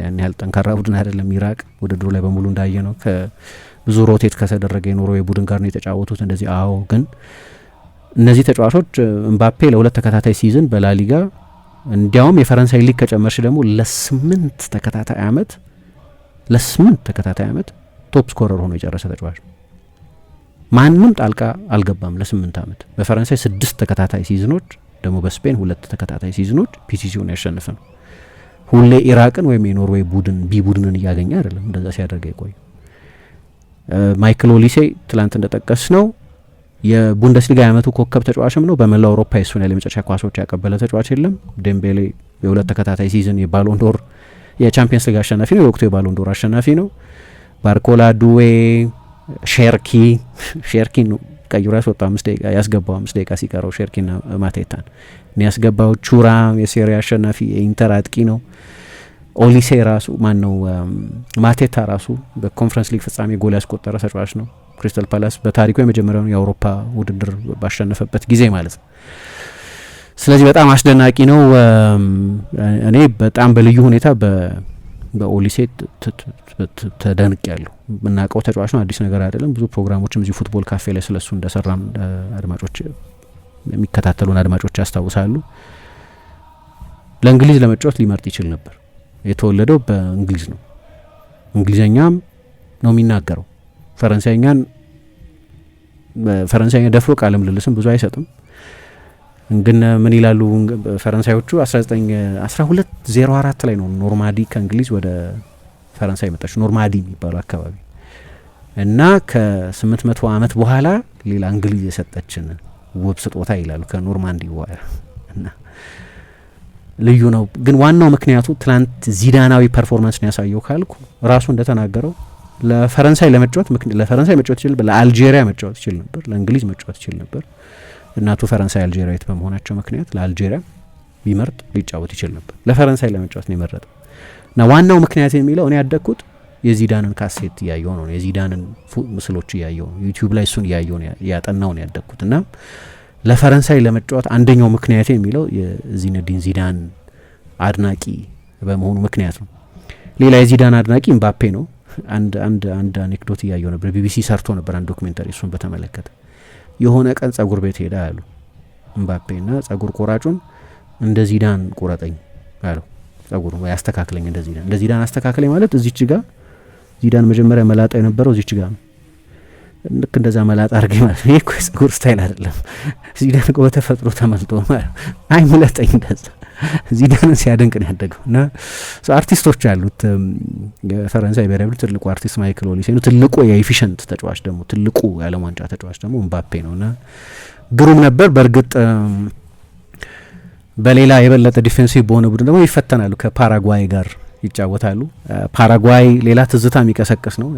Speaker 3: ያን ያህል ጠንካራ ቡድን አይደለም ኢራቅ። ውድድሩ ላይ በሙሉ እንዳየ ነው ከብዙ ሮቴት ከተደረገ የኖርዌይ ቡድን ጋር ነው የተጫወቱት እንደዚህ። አዎ ግን እነዚህ ተጫዋቾች እምባፔ ለ2 ተከታታይ ሲዝን በላሊጋ እንዲያውም የፈረንሳይ ሊግ ከጨመርሽ ደግሞ ለ8 ተከታታይ ዓመት ቶፕ ስኮረር ሆኖ የጨረሰ ተጫዋች ነው። ማንም ጣልቃ አልገባም ለ8 ዓመት። በፈረንሳይ 6 ተከታታይ ሲዝኖች ደግሞ በስፔን 2 ተከታታይ ሲዝኖች ፒሲሲውን ያሸነፈ ነው። ሁሌ ኢራቅን ወይም የኖርዌይ ቡድን ቢ ቡድንን እያገኘ አይደለም እንደዛ ሲያደርግ የቆየ። ማይክል ኦሊሴ ትላንት እንደጠቀስ ነው የቡንደስሊጋ የዓመቱ ኮከብ ተጫዋችም ነው። በመላው አውሮፓ የሱን ያለ መጨረሻ ኳሶች ያቀበለ ተጫዋች የለም። ዴምቤሌ የ2 ተከታታይ ሲዝን የባሎን ዶር የቻምፒየንስ ሊግ አሸናፊ ነው። የወቅቱ የባሎን ዶር አሸናፊ ነው። ባርኮላ ዱዌ ሼርኪ ነው ቀይሮ ያስወጣው 5 ደቂቃ ያስገባው 5 ደቂቃ ሲቀረው ሼርኪና ማቴታን ነው ያስገባው። ቹራ የሴሪ አሸናፊ የኢንተር አጥቂ ነው። ኦሊሴ ራሱ ማን ነው ማቴታ ራሱ በኮንፈረንስ ሊግ ፍጻሜ ጎል ያስቆጠረ ተጫዋች ነው። ክሪስታል ፓላስ በታሪኩ የመጀመሪያውን የአውሮፓ ውድድር ባሸነፈበት ጊዜ ማለት ነው። ስለዚህ በጣም አስደናቂ ነው። እኔ በጣም በልዩ ሁኔታ በኦሊሴ ተደንቅ ያለሁ። የምናውቀው ተጫዋች ነው፣ አዲስ ነገር አይደለም። ብዙ ፕሮግራሞችም እዚህ ፉትቦል ካፌ ላይ ስለሱ እንደሰራን አድማጮች የሚከታተሉን አድማጮች ያስታውሳሉ። ለእንግሊዝ ለመጫወት ሊመርጥ ይችል ነበር። የተወለደው በእንግሊዝ ነው። እንግሊዘኛም ነው የሚናገረው። ፈረንሳይኛ ደፍሮ ቃለ ምልልስም ብዙ አይሰጥም። ግን ምን ይላሉ ፈረንሳዮቹ 1204 ላይ ነው ኖርማዲ ከእንግሊዝ ወደ ፈረንሳይ መጣች። ኖርማዲ የሚባለው አካባቢ እና ከ800 ዓመት በኋላ ሌላ እንግሊዝ የሰጠችን ውብ ስጦታ ይላሉ ከኖርማንዲ በኋላ እና ልዩ ነው። ግን ዋናው ምክንያቱ ትላንት ዚዳናዊ ፐርፎርማንስ ነው ያሳየው ካልኩ ራሱ እንደተናገረው ለፈረንሳይ መጫወት ይችል ነበር፣ ለአልጄሪያ መጫወት ይችል ነበር፣ ለእንግሊዝ መጫወት ይችል ነበር። እናቱ ፈረንሳይ አልጄሪያዊት በመሆናቸው ምክንያት ለአልጄሪያ ቢመርጥ ሊጫወት ይችል ነበር። ለፈረንሳይ ለመጫወት ነው የመረጠው እና ዋናው ምክንያት የሚለው እኔ ያደግኩት የዚዳንን ካሴት እያየሁ ነው፣ የዚዳንን ምስሎች እያየሁ ነው፣ ዩቲዩብ ላይ እሱን እያየሁ ነው ያጠናው ነው ያደግኩት እና ለፈረንሳይ ለመጫወት አንደኛው ምክንያት የሚለው የዚነዲን ዚዳን አድናቂ በመሆኑ ምክንያት ነው። ሌላ የዚዳን አድናቂ እምባፔ ነው። አንድ አኔክዶት እያየሁ ነበር። ቢቢሲ ሰርቶ ነበር አንድ ዶክሜንታሪ እሱን በተመለከተ። የሆነ ቀን ጸጉር ቤት ሄዳ ያሉ እምባፔና ጸጉር ቆራጩን እንደ ዚዳን ቁረጠኝ አለው። ጸጉር ያስተካክለኝ እንደ ዚዳን አስተካክለኝ ማለት እዚች ጋር ዚዳን መጀመሪያ መላጣ የነበረው እዚች ጋር ነው። ልክ እንደዛ መላጣ አድርገኝ ማለት ይሄ እኮ ጸጉር ስታይል አይደለም። ዚዳን እኮ በተፈጥሮ ተመልጦ ማለት አይ ምለጠኝ እንደዛ ዚዳንን ሲያደንቅ ነው ያደገው። እና አርቲስቶች ያሉት የፈረንሳይ ብሔራዊ ቡድን ትልቁ አርቲስት ማይክል ኦሊሴ ነው። ትልቁ የኤፊሽንት ተጫዋች ደግሞ ትልቁ የዓለም ዋንጫ ተጫዋች ደግሞ እምባፔ ነው እና ግሩም ነበር። በእርግጥ በሌላ የበለጠ ዲፌንሲቭ በሆነ ቡድን ደግሞ ይፈተናሉ። ከፓራጓይ ጋር ይጫወታሉ። ፓራጓይ ሌላ ትዝታ የሚቀሰቅስ ነው።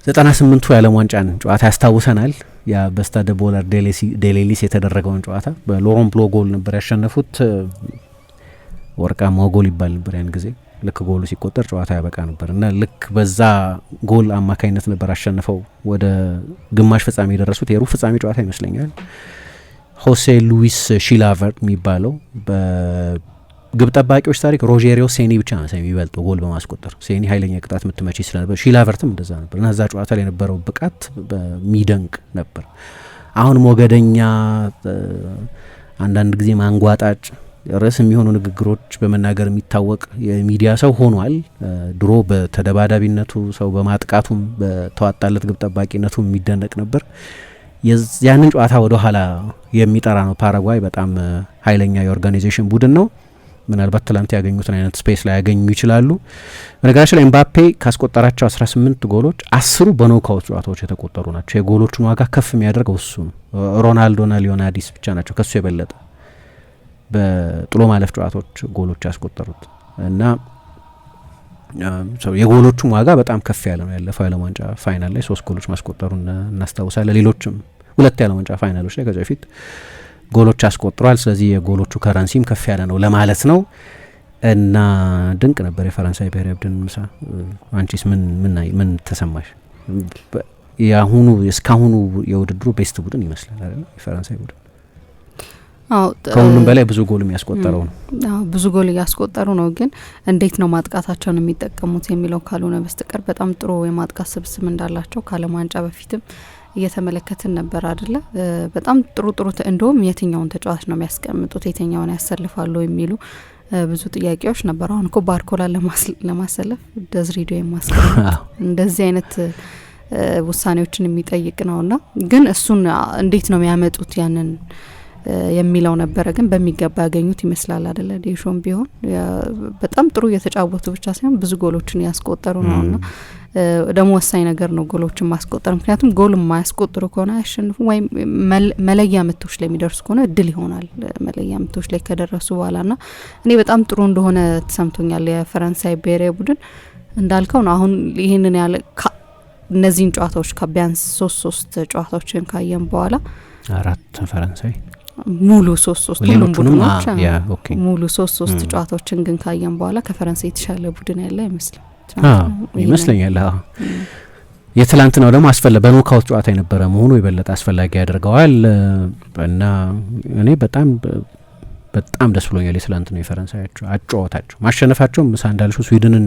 Speaker 3: 98ቱ የዓለም ዋንጫን ጨዋታ ያስታውሰናል። ያ በስታደ ቦላር ዴሌሊስ የተደረገውን ጨዋታ በሎሮን ብሎ ጎል ነበር ያሸነፉት። ወርቃማው ጎል ይባል ነበር ያን ጊዜ። ልክ ጎሉ ሲቆጠር ጨዋታ ያበቃ ነበር እና ልክ በዛ ጎል አማካኝነት ነበር አሸንፈው ወደ ግማሽ ፍጻሜ የደረሱት። የሩብ ፍጻሜ ጨዋታ ይመስለኛል። ሆሴ ሉዊስ ሺላቨርት የሚባለው በግብ ጠባቂዎች ታሪክ ሮጄሪዮ ሴኒ ብቻ ነው የሚበልጠው ጎል በማስቆጠር። ሴኒ ኃይለኛ ቅጣት ምትመቺ ስለነበር ሺላቨርትም እንደዛ ነበር እና እዛ ጨዋታ ላይ የነበረው ብቃት በሚደንቅ ነበር። አሁን ሞገደኛ፣ አንዳንድ ጊዜ ማንጓጣጭ፣ ርዕስ የሚሆኑ ንግግሮች በመናገር የሚታወቅ የሚዲያ ሰው ሆኗል። ድሮ በተደባዳቢነቱ ሰው በማጥቃቱም በተዋጣለት ግብ ጠባቂነቱም የሚደነቅ ነበር። ያንን ጨዋታ ወደ ኋላ የሚጠራ ነው። ፓራጓይ በጣም ኃይለኛ የኦርጋናይዜሽን ቡድን ነው። ምናልባት ትላንት ያገኙትን አይነት ስፔስ ላይ ያገኙ ይችላሉ። በነገራችን ላይ ኤምባፔ ካስቆጠራቸው 18 ጎሎች 10ሩ በኖካውት ጨዋታዎች የተቆጠሩ ናቸው። የጎሎቹን ዋጋ ከፍ የሚያደርገው እሱ ነው። ሮናልዶና ሊዮናርዲስ ብቻ ናቸው ከሱ የበለጠ በጥሎ ማለፍ ጨዋታዎች ጎሎች ያስቆጠሩት እና የጎሎቹም ዋጋ በጣም ከፍ ያለ ነው። ያለፈው የዓለም ዋንጫ ፋይናል ላይ 3 ጎሎች ማስቆጠሩን እናስታውሳለን። ሌሎችም 2 የዓለም ዋንጫ ፋይናሎች ላይ ከዚህ በፊት ጎሎች አስቆጥሯል። ስለዚህ የጎሎቹ ከረንሲም ከፍ ያለ ነው ለማለት ነው እና ድንቅ ነበር የፈረንሳይ ብሔራዊ ቡድን ምሳ። አንቺስ ምን ተሰማሽ? ያሁኑ እስካሁኑ የውድድሩ ቤስት ቡድን ይመስላል አይደል የፈረንሳይ ቡድን? ከሁሉም በላይ ብዙ ጎል የሚያስቆጠረው ነው።
Speaker 2: ብዙ ጎል እያስቆጠሩ ነው። ግን እንዴት ነው ማጥቃታቸውን የሚጠቀሙት የሚለው ካልሆነ በስተቀር በጣም ጥሩ የማጥቃት ስብስብ እንዳላቸው ከዓለም ዋንጫ በፊትም እየተመለከትን ነበር አይደለ? በጣም ጥሩ እንደውም የትኛውን ተጫዋች ነው የሚያስቀምጡት፣ የትኛውን ያሰልፋሉ የሚሉ ብዙ ጥያቄዎች ነበሩ። አሁን እኮ ባርኮላ ለማሰለፍ ደዝሪዶ የማስቀመጥ እንደዚህ አይነት ውሳኔዎችን የሚጠይቅ ነውና ግን እሱን እንዴት ነው የሚያመጡት ያንን የሚለው ነበረ። ግን በሚገባ ያገኙት ይመስላል አይደለ? ዴሾም ቢሆን በጣም ጥሩ እየተጫወቱ ብቻ ሳይሆን ብዙ ጎሎችን ያስቆጠሩ ነውና ደግሞ ወሳኝ ነገር ነው ጎሎችን ማስቆጠር። ምክንያቱም ጎል የማያስቆጥሩ ከሆነ አያሸንፉም፣ ወይም መለያ ምቶች ላይ የሚደርሱ ከሆነ እድል ይሆናል መለያ ምቶች ላይ ከደረሱ በኋላና እኔ በጣም ጥሩ እንደሆነ ተሰምቶኛል የፈረንሳይ ብሔራዊ ቡድን እንዳልከው ነው። አሁን ይህንን ያለ እነዚህን ጨዋታዎች ከቢያንስ 3 ጨዋታዎችን ካየን በኋላ
Speaker 3: 4 ፈረንሳይ
Speaker 2: ሙሉ 3 ሁሉም ቡድኖች ሙሉ 3 ጨዋታዎችን ግን ካየን በኋላ ከፈረንሳይ የተሻለ ቡድን ያለ ይመስለኛል። የትላንትናው ደግሞ በኖካውት ጨዋታ የነበረ መሆኑ የበለጠ አስፈላጊ ያደርገዋል እና እኔ በጣም ደስ ብሎኛል የትላንትናው የፈረንሳይ አጨዋወታቸው። ማሸነፋቸውም ምሳ እንዳልሽው ስዊድንን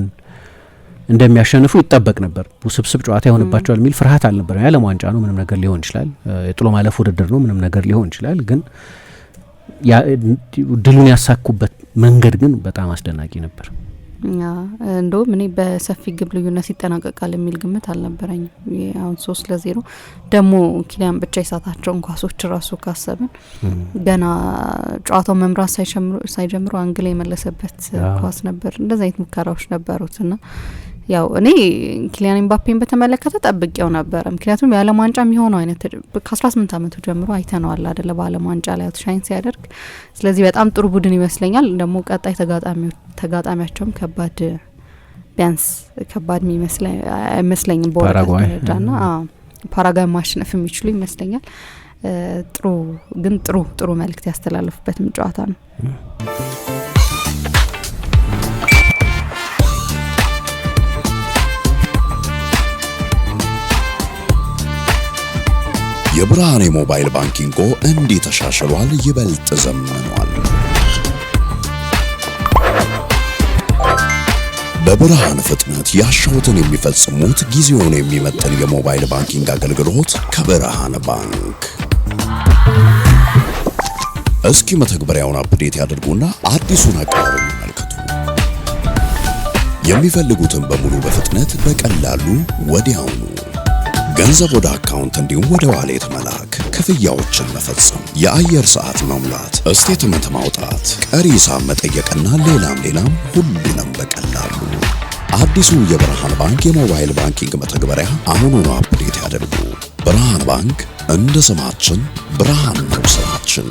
Speaker 2: እንደሚያሸንፉ ይጠበቅ ነበር። ውስብስብ ጨዋታ ይሆንባቸዋል የሚል ፍርሃት አልነበረም። የዓለም ዋንጫ ነው፣ ምንም ነገር ሊሆን ይችላል። የጥሎ ማለፍ ውድድር ነው፣ ምንም ነገር ሊሆን ይችላል። ግን ድሉን ያሳኩበት መንገድ ግን በጣም አስደናቂ ነበር። እንደውም እኔ በሰፊ ግብ ልዩነት ይጠናቀቃል የሚል ግምት አልነበረኝም። አሁን 3-0 ደግሞ ኪሊያን ብቻ የሳታቸውን ኳሶች ራሱ ካሰብን ገና ጨዋታው መምራት ሳይጀምሩ አንግላ የመለሰበት ኳስ ነበር። እንደዚህ አይነት ሙከራዎች ነበሩት እና ያው እኔ ኪሊያን ኤምባፔን በተመለከተ ጠብቄው ነበረ። ምክንያቱም የዓለም ዋንጫ የሚሆነው አይነት ከ18 ዓመቱ ጀምሮ አይተነዋል አይደለ? በዓለም ዋንጫ ላይ ሻይን ሲያደርግ። ስለዚህ በጣም ጥሩ ቡድን ይመስለኛል። ደግሞ ቀጣይ ተጋጣሚያቸውም ቢያንስ ከባድ አይመስለኝም በወረቀት ደረጃና ፓራጓይ ማሸነፍ የሚችሉ ይመስለኛል። ጥሩ መልእክት ያስተላለፉበትም ጨዋታ ነው።
Speaker 1: የብርሃን የሞባይል ባንኪንጎ እንዲህ ተሻሽሏል፣ ይበልጥ ዘምኗል። በብርሃን ፍጥነት ያሻውትን የሚፈጽሙት ጊዜውን የሚመጥን የሞባይል ባንኪንግ አገልግሎት ከብርሃን ባንክ። እስኪ መተግበሪያውን አፕዴት ያድርጉና አዲሱን አቀራረብ ይመልከቱ። የሚፈልጉትን በሙሉ በፍጥነት በቀላሉ ወዲያውኑ ገንዘብ ወደ አካውንት እንዲሁም ወደ ዋሌት መላክ፣ ክፍያዎችን መፈጸም፣ የአየር ሰዓት መሙላት፣ ስቴትመንት ማውጣት፣ ቀሪ ሂሳብ መጠየቅና ሌላም ሁሉንም በቀላሉ። አዲሱን የብርሃን ባንክ የሞባይል ባንኪንግ መተግበሪያ አሁኑኑ አፕዴት ያድርጉ። ብርሃን ባንክ እንደ ስማችን ብርሃን ነው ስራችን።